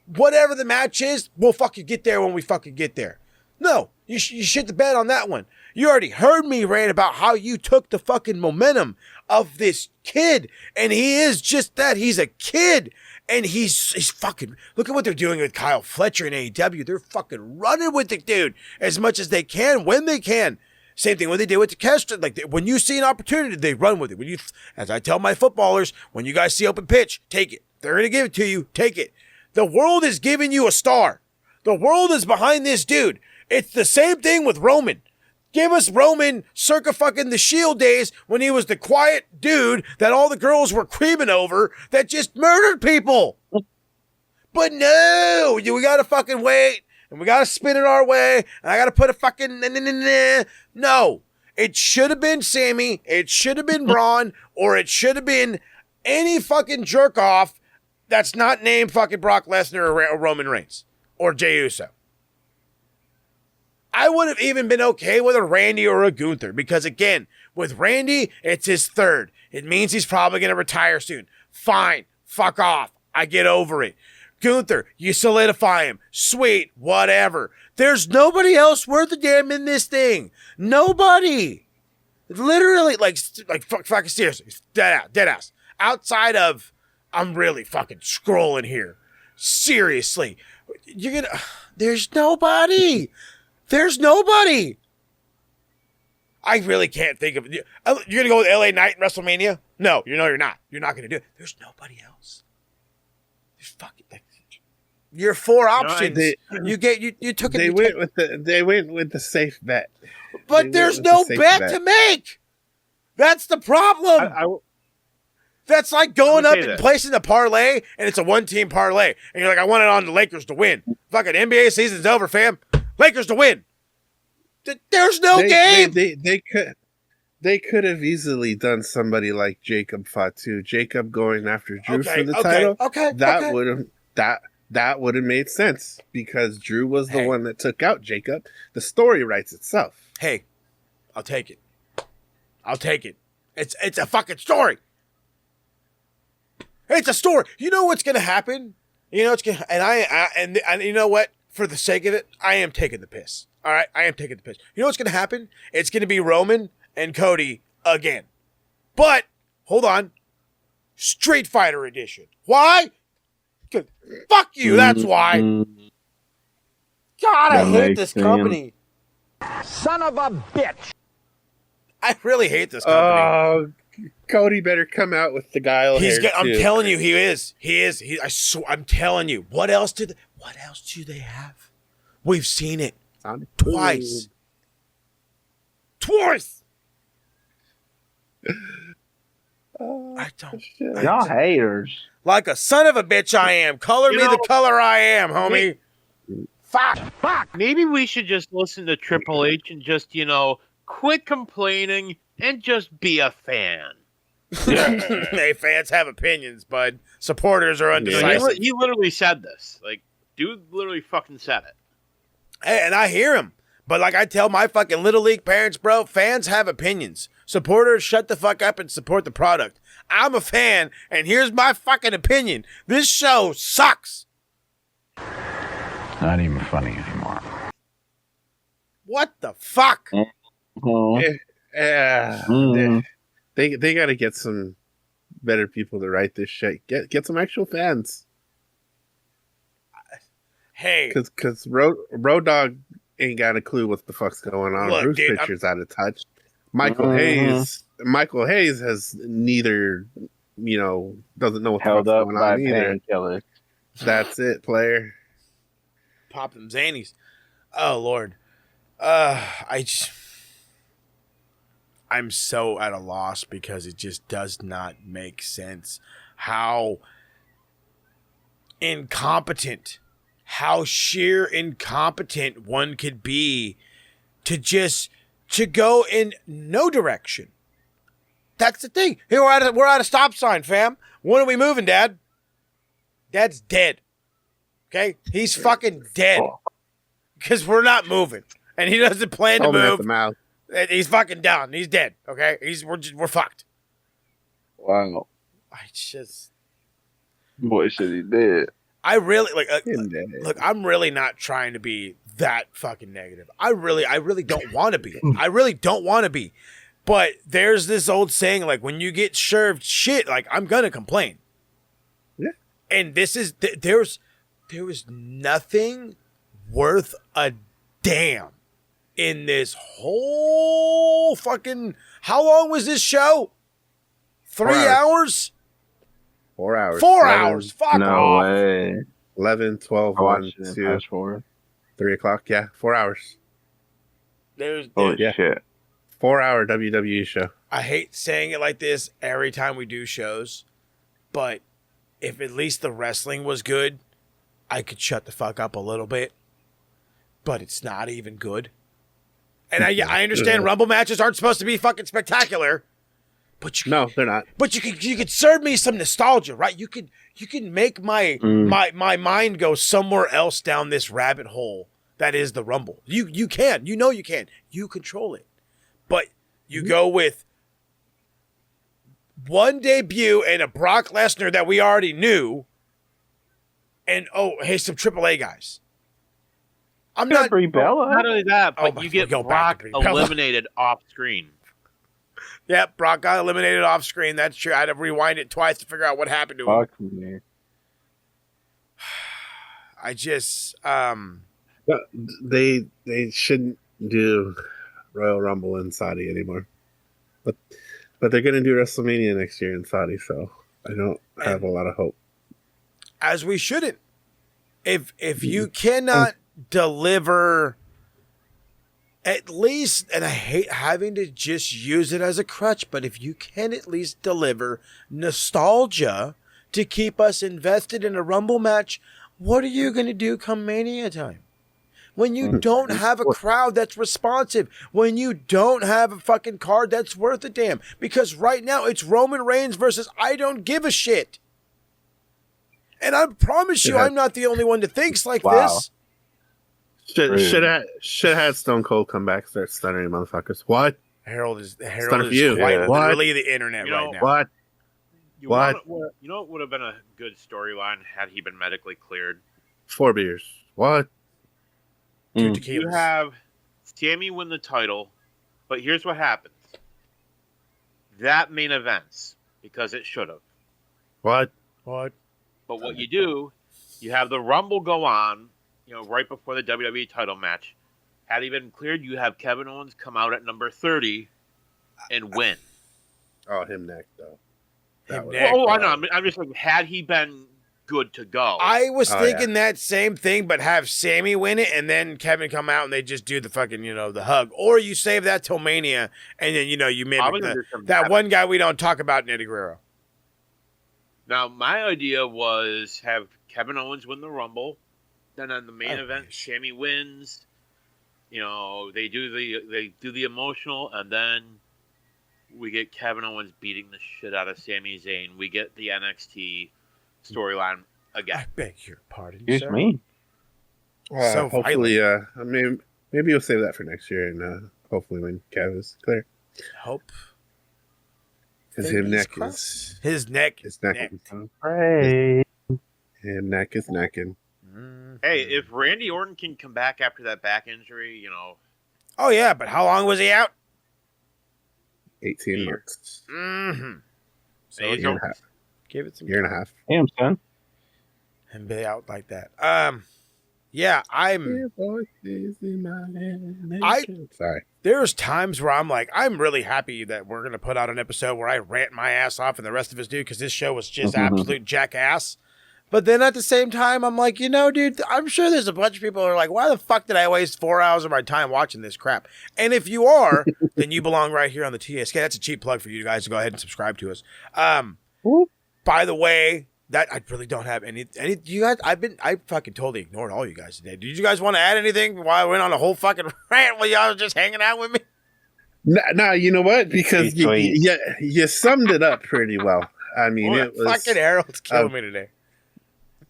Whatever the match is, we'll fucking get there when we fucking get there. No, you shit the bed on that one. You already heard me rant about how you took the fucking momentum of this kid, and he is just that. He's a kid, and he's fucking, look at what they're doing with Kyle Fletcher in AEW. They're fucking running with the dude as much as they can when they can. Same thing when they did with Takeshita. Like, when you see an opportunity, they run with it. As I tell my footballers, when you guys see open pitch, take it. They're going to give it to you, take it. The world is giving you a star. The world is behind this dude. It's the same thing with Roman. Give us Roman circa fucking the Shield days when he was the quiet dude that all the girls were creaming over that just murdered people. But no, we gotta fucking wait, and we gotta spin it our way, and I gotta put a fucking no. It should have been Sammy, it should have been Braun, or it should have been any fucking jerk off that's not named fucking Brock Lesnar or Roman Reigns or Jey Uso. I would have even been okay with a Randy or a Gunther, because again, with Randy, it's his 3rd. It means he's probably going to retire soon. Fine. Fuck off. I get over it. Gunther, you solidify him. Sweet. Whatever. There's nobody else worth a damn in this thing. Nobody. Literally, like fucking seriously. Dead ass. Outside of, I'm really fucking scrolling here. Seriously. There's nobody. There's nobody. I really can't think of it. You're going to go with LA Knight in WrestleMania? No, you're not. You're not going to do it. There's nobody else. There's fucking, your 4 options. You took it. They went with the safe bet. But there's no bet to make. That's the problem. That's like going up and placing a parlay, and it's a 1-team parlay. And you're like, I want it on the Lakers to win. Fucking NBA season's over, fam. Lakers to win. There's no game. They could have easily done somebody like Jacob Fatu. Jacob going after Drew for the title. That would have made sense, because Drew was the one that took out Jacob. The story writes itself. Hey, I'll take it. It's a fucking story. It's a story. You know what's gonna happen? You know what's gonna, and you know what? For the sake of it, I am taking the piss. All right, I am taking the piss. You know what's gonna happen? It's gonna be Roman and Cody again. But hold on, Street Fighter edition. Why? Fuck you. That's why. God, I hate this company. Son of a bitch. I really hate this company. Cody better come out with the guile hair too. I'm telling you, he is. I'm telling you. What else do they have? We've seen it twice. I don't. Y'all haters. Like a son of a bitch I am. Color me the color I am, homie. Fuck. Maybe we should just listen to Triple H and just, quit complaining and just be a fan. Hey, fans have opinions, bud. Supporters are undecisive. He literally said this. Like, dude literally fucking said it. Hey, and I hear him. But like I tell my fucking Little League parents, bro, fans have opinions. Supporters, shut the fuck up and support the product. I'm a fan, and here's my fucking opinion. This show sucks. Not even funny anymore. What the fuck? They got to get some better people to write this shit. Get some actual fans. Hey, Because Road Dogg ain't got a clue what the fuck's going on. Look, Bruce dude, Pritchard's out of touch. Michael Hayes has neither, doesn't know what the Held fuck's up going by on either. painkillers. That's it, player. pop them Xannies. Oh Lord, I'm so at a loss because it just does not make sense how incompetent, how sheer incompetent one could be to go in no direction. That's the thing. Here we're at a stop sign, fam. When are we moving, Dad? Dad's dead. Okay, he's fucking dead because we're not moving, and he doesn't plan to Foaming at move. the mouth. He's fucking done. He's dead. Okay, we're fucked. Wow. I just. Boy, shit, he did. I really Look, I'm really not trying to be that fucking negative. I really don't want to be. I really don't want to be. But there's this old saying, like, when you get served shit, like, I'm gonna complain. Yeah. And this is there was nothing worth a damn in this whole fucking. How long was this show? 3 hours? 4 hours. 4 hours. Fuck No off. way. 11, 12, I 1, watched it 2, fast forward. 3 o'clock. Yeah, 4 hours. Holy Yeah. shit. 4-hour WWE show. I hate saying it like this every time we do shows, but if at least the wrestling was good, I could shut the fuck up a little bit. But it's not even good. And I understand Rumble matches aren't supposed to be fucking spectacular, but No, they're not. But you could serve me some nostalgia, right? You could make my mind go somewhere else down this rabbit hole that is the Rumble. You can. You can. You control it. But you go with one debut and a Brock Lesnar that we already knew, and some AAA guys. I'm not Brie Bella. Not only that, Oh, but you get go back Brock to Brie Bella. eliminated off screen. Yep, Brock got eliminated off screen. That's true. I had to rewind it twice to figure out what happened to him. Fuck me. I just They shouldn't do Royal Rumble in Saudi anymore. But they're going to do WrestleMania next year in Saudi, so I don't have a lot of hope. as we shouldn't. If you cannot deliver at least, and I hate having to just use it as a crutch, but if you can at least deliver nostalgia to keep us invested in a Rumble match, what are you going to do come Mania time? When you don't have a crowd that's responsive, when you don't have a fucking card that's worth a damn. Because right now it's Roman Reigns versus I don't give a shit. And I promise you, I'm not the only one that thinks like this. Should have had Stone Cold come back, start stunning motherfuckers. What? Harold is Start for you. quite What? literally the internet right now. What? You What? know what would have been a good storyline had he been medically cleared? 4 beers. What? 2 You tequilas. have Sammy win the title, but here's what happens. That main events, because it should have. What? What? But what you do, you have the Rumble go on, right before the WWE title match. Had he been cleared, you have Kevin Owens come out at number 30 and win. Oh, him next, though. That was- I know. I'm just like, had he been good to go? I was Oh, thinking that same thing, but have Sammy win it and then Kevin come out and they just do the fucking, the hug. Or you save that till Mania and then, you I was mimic gonna do some that Kevin. one guy we don't talk about, Eddie Guerrero. Now, my idea was have Kevin Owens win the Rumble, then on the main Oh, event, nice. Sammy wins. They do the emotional, and then we get Kevin Owens beating the shit out of Sami Zayn. We get the NXT storyline again. I beg your pardon, Excuse sir. me. So hopefully, maybe we'll save that for next year, and hopefully when Kev is clear, Hope. because His neck is neck. necking. Pray. Him neck is necking. Hey, if Randy Orton can come back after that back injury, Oh yeah, but how long was he out? 18 Year. months. Mm-hmm. So There you Year and go. a half. give it some Year and a time half. Damn, son. and be out like that. Yeah, Yeah, voices in my head. I- Sorry. there's times where I'm like, I'm really happy that we're gonna put out an episode where I rant my ass off and the rest of us do, because this show was just absolute jackass. But then at the same time, I'm like, dude, I'm sure there's a bunch of people who are like, why the fuck did I waste 4 hours of my time watching this crap? And if you are, then you belong right here on the TSK. That's a cheap plug for you guys to go ahead and subscribe to us. By the way, that I really don't have any you guys, I fucking totally ignored all you guys today. Did you guys want to add anything while I went on a whole fucking rant while y'all was just hanging out with me? No, you know what? Because Sweet. you summed it up pretty well. I mean, Well, it was fucking Harold's killing me today.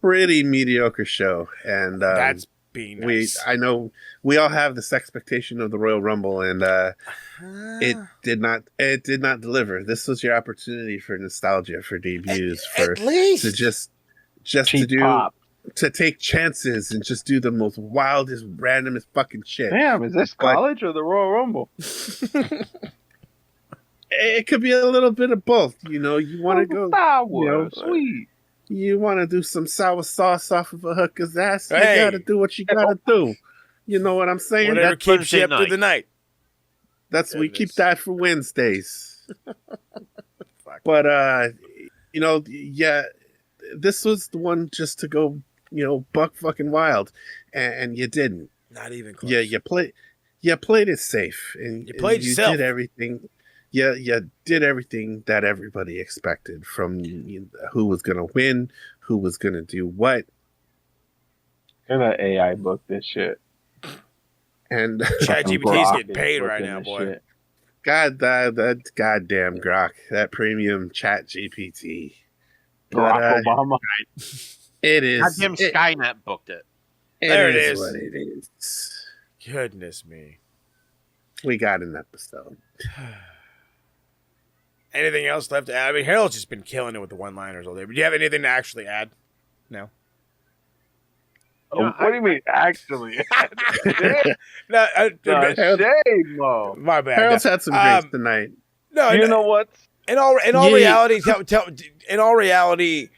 pretty mediocre show, and That's being nice. I know we all have this expectation of the Royal Rumble, and it did not deliver. This was your opportunity for nostalgia, for debuts, at least to just Cheap to do pop. to take chances and just do the most wildest, randomest fucking shit. Damn, is this college or the Royal Rumble? It could be a little bit of both. You want to go. Star Wars. Sweet. You want to do some sour sauce off of a hooker's ass. You Hey. gotta do what you gotta do. You know what I'm saying? Whatever That's keeps you Wednesday up through the night. We keep Goodness. that for Wednesdays. But yeah, this was the one just to go, buck fucking wild, and you didn't. Not even close. Yeah, you played it safe, and You played and yourself. did everything. Yeah, you did everything that everybody expected from who was gonna win, who was gonna do what, Look at that AI book this shit. and ChatGPT's Grok getting is paid right booking now, this boy. shit. God, that goddamn Grok, that premium Chat GPT. Barack Obama. It is. Goddamn Skynet booked it. There it is is. what it is. Goodness me. We got an episode. Anything else left to add? I mean, Harold's just been killing it with the one-liners all day. But do you have anything to actually add? No. What do you mean, actually? No, Shame, Mo. my bad. Harold's had some drinks tonight. No, You know what? in all Yeah. reality, in all reality,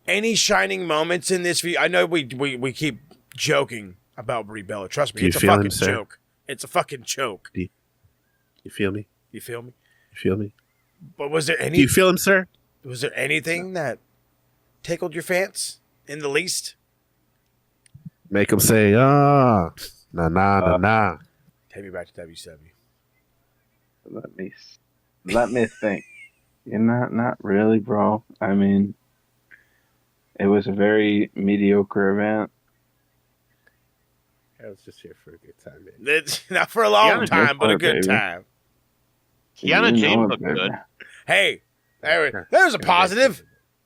any shining moments in this view? I know we keep joking about Brie Bella. Trust me, Do you it's a feel him, fucking sir? joke. It's a fucking joke. You feel me? You feel me? You feel me? But was there Do you feel him, sir? anything that tickled your fancy in the least? Make him say, nah. Take me back to WCW. Let me think. Not really, bro. I mean, it was a very mediocre event. Harold's just here for a good time, man. It's not for a long Yeah, time, but a good baby. time. Kiana You James know it, looked baby. good. Hey, there's a positive.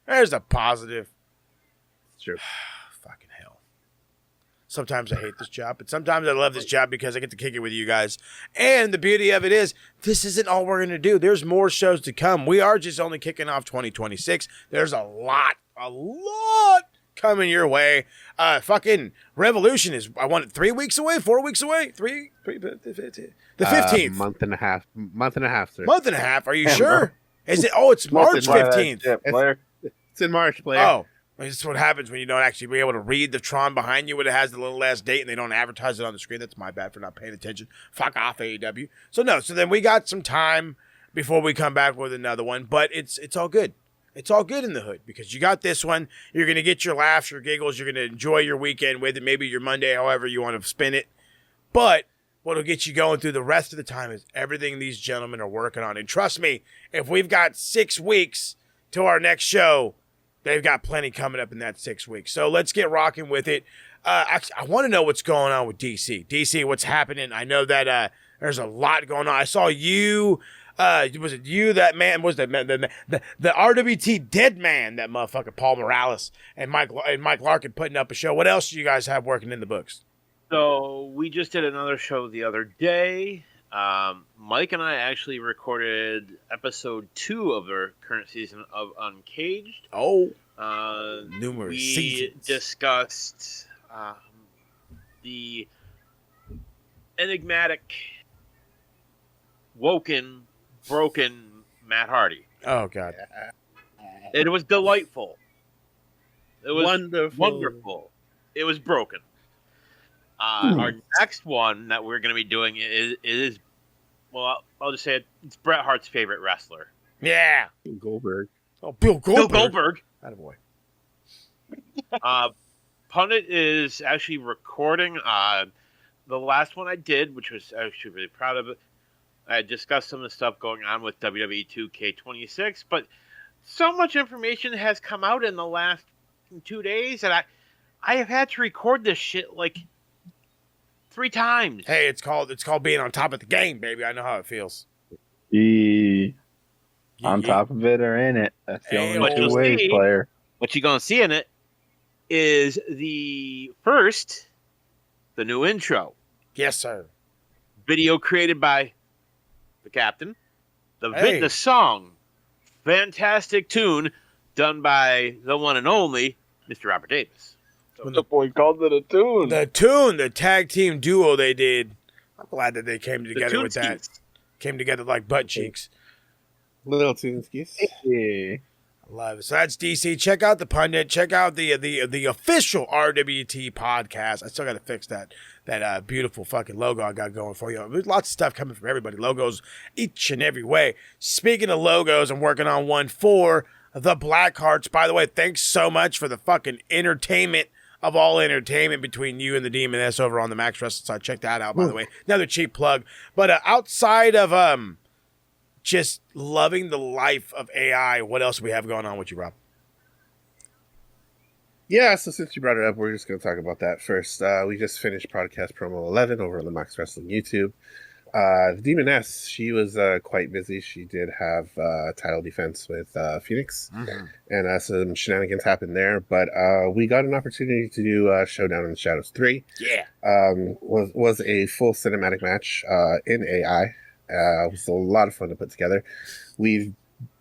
There's a positive. It's true. Fucking hell. Sometimes I hate this job, but sometimes I love this job because I get to kick it with you guys. And the beauty of it is, this isn't all we're going to do. There's more shows to come. We are just only kicking off 2026. There's a lot coming your way. Fucking Revolution is, I want it 3 weeks away, 4 weeks away, the 15th. Month and a half, sir. Month and a half. Are you Damn, sure? Is it? Oh, it's March Buy that 15th. Blair. It's in March, player. Oh, this is what happens when you don't actually be able to read the Tron behind you when it has the little last date and they don't advertise it on the screen. That's my bad for not paying attention. Fuck off, AEW. So then we got some time before we come back with another one, but it's all good. It's all good in the hood because you got this one. You're going to get your laughs, your giggles. You're going to enjoy your weekend with it, maybe your Monday, however you want to spin it. But what'll get you going through the rest of the time is everything these gentlemen are working on. And trust me, if we've got 6 weeks to our next show, they've got plenty coming up in that 6 weeks. So let's get rocking with it. Actually, I want to know what's going on with DC. DC, what's happening? I know that there's a lot going on. I saw you. Was it you, that man? Was that the RWT dead man? That motherfucker Paul Morales and Mike Larkin putting up a show. What else do you guys have working in the books? So we just did another show the other day. Mike and I actually recorded episode 2 of their current season of Uncaged. Oh, Numerous we seasons. Discussed the enigmatic Woken broken Matt Hardy. Oh God. It was delightful. It was Wonderful. It was broken. Our next one that we're going to be doing is well, I'll just say it's Bret Hart's favorite wrestler. Yeah. Goldberg. Oh, Bill Goldberg. Bill Goldberg. Attaboy. Pundit is actually recording the last one I did, which was actually really proud of it. I discussed some of the stuff going on with WWE 2K26, but so much information has come out in the last 2 days that I have had to record this shit like 3 times. Hey, it's called being on top of the game, baby. I know how it feels. On top of it or in it. That's the Hey, only but two you'll ways, see- player. What you're going to see in it is the new intro. Yes, sir. Video created by the captain. Hey. The song, fantastic tune, done by the one and only Mr. Robert Davis. The boy called it a tune. The tag team duo they did. I'm glad that they came together with that. Toonskis. Came together like butt cheeks. Little Toonskis. Yeah. I love it. So that's DC. Check out the pundit. Check out the official RWT podcast. I still got to fix that beautiful fucking logo I got going for you. There's lots of stuff coming from everybody. Logos each and every way. Speaking of logos, I'm working on one for the Blackhearts. By the way, thanks so much for the fucking entertainment of all entertainment between you and the Demon S over on the Max Wrestling side. Check that out, by the way. Another cheap plug. But outside of just loving the life of AI, what else do we have going on with you, Rob? Yeah, so since you brought it up, we're just going to talk about that first. We just finished podcast promo 11 over on the Max Wrestling YouTube. The Demon S, she was quite busy. She did have title defense with Phoenix, and some shenanigans happened there. But we got an opportunity to do Showdown in the Shadows 3. Yeah. Was a full cinematic match in AI. It was a lot of fun to put together. We've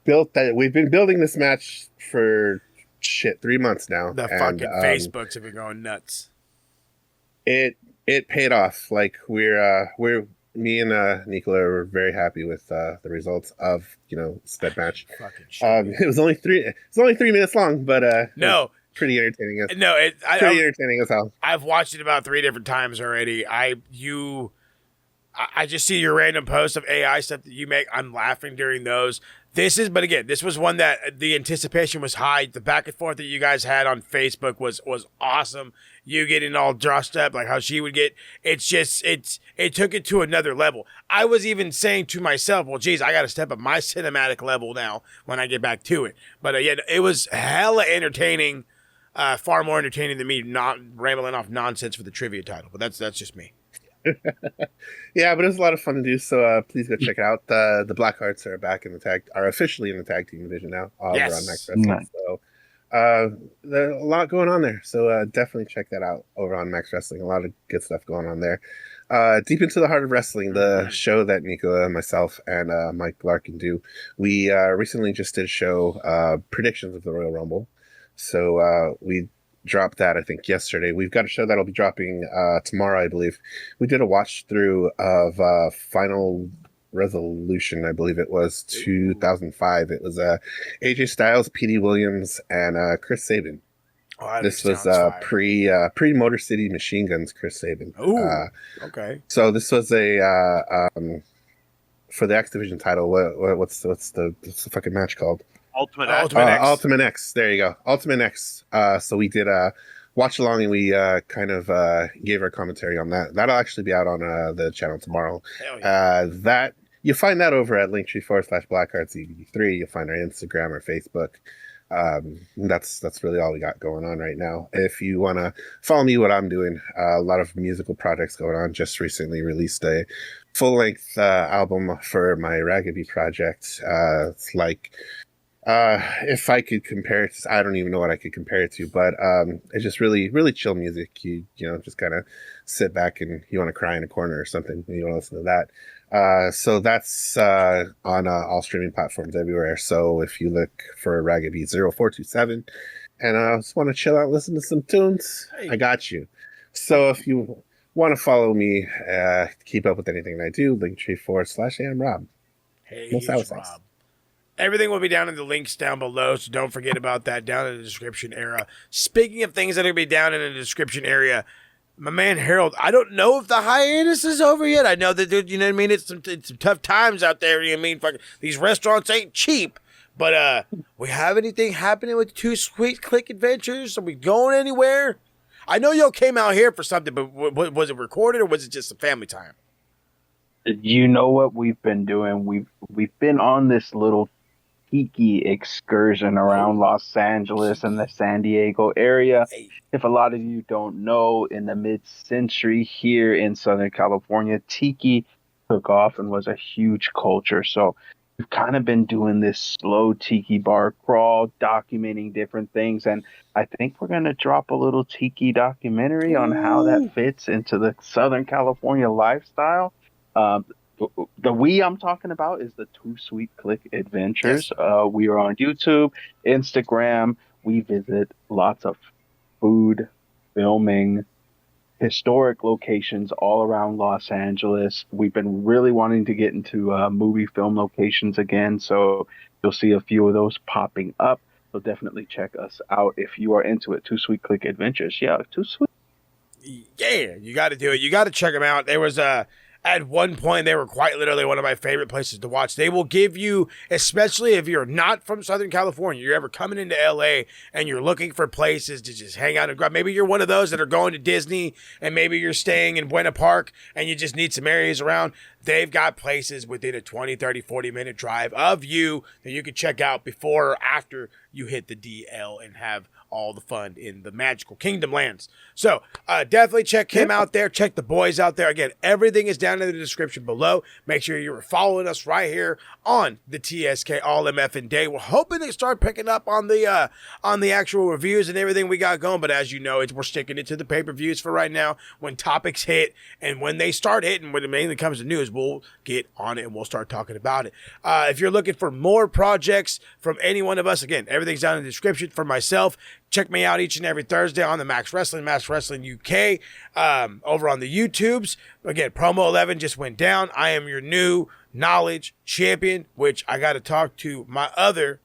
been building this match for 3 months now. The fucking Facebooks have been going nuts. It paid off. Like me and Nicola were very happy with the results of that match. Fucking shit. It was only 3 minutes long, but No, pretty entertaining. no, Pretty entertaining as hell. I've watched it about 3 different times already. I just see your random posts of AI stuff that you make. I'm laughing during those. This was one that the anticipation was high. The back and forth that you guys had on Facebook was awesome. You getting all dressed up, like how she would get. It took it to another level. I was even saying to myself, well, geez, I got to step up my cinematic level now when I get back to it. But yeah, it was hella entertaining, far more entertaining than me not rambling off nonsense for the trivia title. But that's just me. Yeah, but it was a lot of fun to do. So please go check it out. The Blackhearts are officially in the tag team division now. Yes. Over on Max Wrestling. Nice. So there's a lot going on there. So definitely check that out over on Max Wrestling. A lot of good stuff going on there. Deep into the Heart of Wrestling, the show that Nicola, myself, and Mike Larkin do. We recently just did a show predictions of the Royal Rumble. So we dropped that, I think, yesterday. We've got a show that'll be dropping tomorrow, I believe. We did a watch through of Final Resolution, I believe it was 2005. It was AJ Styles, PD Williams, and Chris Sabin. Oh, This was pre Motor City Machine Guns Chris Sabin. Ooh, okay. So this was a for the X Division title. What's the fucking match called? Ultimate X. Ultimate X. There you go. Ultimate X. So we did watch along, and we kind of gave our commentary on that. That'll actually be out on the channel tomorrow. Hell yeah. That you'll find that over at linktree/blackhearts3. You'll find our Instagram or Facebook. That's really all we got going on right now. If you want to follow me, what I'm doing, a lot of musical projects going on. Just recently released a full-length album for my Raggaby project. It's like, if I could compare it, I don't even know what I could compare it to, but it's just really, really chill music. You know, just kind of sit back and you want to cry in a corner or something, and you want to listen to that. So that's on all streaming platforms everywhere. So if you look for Raggaby 0427 and just want to chill out, listen to some tunes, Hey. I got you. So if you want to follow me, keep up with anything I do, linktree.com/amrob. Hey, No sour he's sauce. Rob. Everything will be down in the links down below, so don't forget about that down in the description area. Speaking of things that are going to be down in the description area, my man Harold, I don't know if the hiatus is over yet. I know that, dude, you know what I mean? It's some tough times out there. You know what I mean? Fucking, these restaurants ain't cheap. But we have anything happening with Two Sweet Click Adventures? Are we going anywhere? I know y'all came out here for something, but was it recorded or was it just a family time? You know what we've been doing? We've been on this little tiki excursion around Los Angeles and the San Diego area. If a lot of you don't know, in the mid-century here in Southern California, tiki took off and was a huge culture. So we've kind of been doing this slow tiki bar crawl, documenting different things. And I think we're going to drop a little tiki documentary on how that fits into the Southern California lifestyle. The we I'm talking about is the Two Sweet Click Adventures. Yes. We are on YouTube, Instagram. We visit lots of food, filming, historic locations all around Los Angeles. We've been really wanting to get into movie film locations again, so you'll see a few of those popping up. So definitely check us out if you are into it. Two Sweet Click Adventures. Yeah, Too Sweet. Yeah, you got to do it. You got to check them out. There was at one point, they were quite literally one of my favorite places to watch. They will give you, especially if you're not from Southern California, you're ever coming into LA and you're looking for places to just hang out and grab. Maybe you're one of those that are going to Disney and maybe you're staying in Buena Park and you just need some areas around. They've got places within a 20, 30, 40-minute drive of you that you can check out before or after you hit the DL and have all the fun in the magical kingdom lands. So definitely check him out there. Check the boys out there. Again, everything is down in the description below. Make sure you're following us right here on the TSK All MF Day. We're hoping to start picking up on the actual reviews and everything we got going. But as you know, we're sticking it to the pay-per-views for right now. When topics hit and when they start hitting, when it mainly comes to news, we'll get on it and we'll start talking about it. If you're looking for more projects from any one of us, again, everything's down in the description. For myself, check me out each and every Thursday on the Max Wrestling UK, over on the YouTubes. Again, promo 11 just went down. I am your new knowledge champion, which I got to talk to my other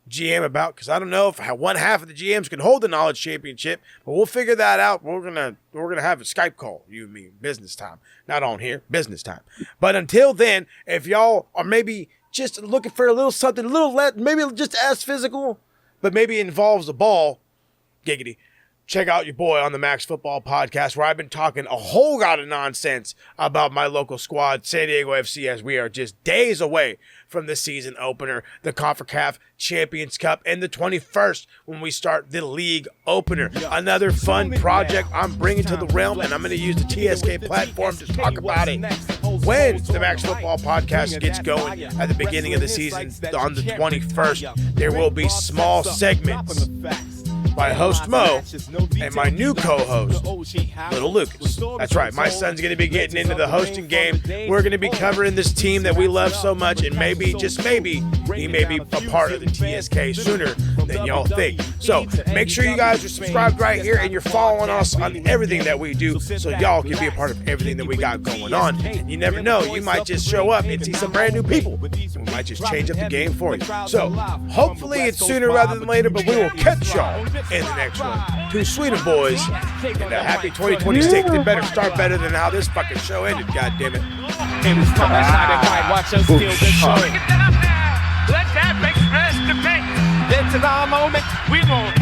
GM about, because I don't know if one half of the GMs can hold the knowledge championship, but we'll figure that out. We're gonna have a Skype call, you and me, business time, not on here, business time. But until then, if y'all are maybe just looking for a little something, maybe just as physical, but maybe involves a ball, giggity, check out your boy on the Max Football Podcast, where I've been talking a whole lot of nonsense about my local squad, San Diego FC, as we are just days away from the season opener, the CONCACAF Champions Cup, and the 21st when we start the league opener. Another fun project I'm bringing to the realm, and I'm going to use the TSK platform to talk about it. When the Max Football Podcast gets going at the beginning of the season on the 21st, there will be small segments by host Mo and my new co-host, Little Lucas. That's right, my son's going to be getting into the hosting game. We're going to be covering this team that we love so much, and maybe, just maybe, he may be a part of the TSK sooner than y'all think. So make sure you guys are subscribed right here and you're following us on everything that we do, so y'all can be a part of everything that we got going on. And you never know, you might just show up and see some brand new people. We might just change up the game for you. So hopefully it's sooner rather than later, but we will catch y'all in the next one. Two sweeter boys, and a happy 2026. They better start better than how this fucking show ended, goddammit. It was from the side of night. Watch us steal this show. Let that make rest the pain. This is our moment. We gon'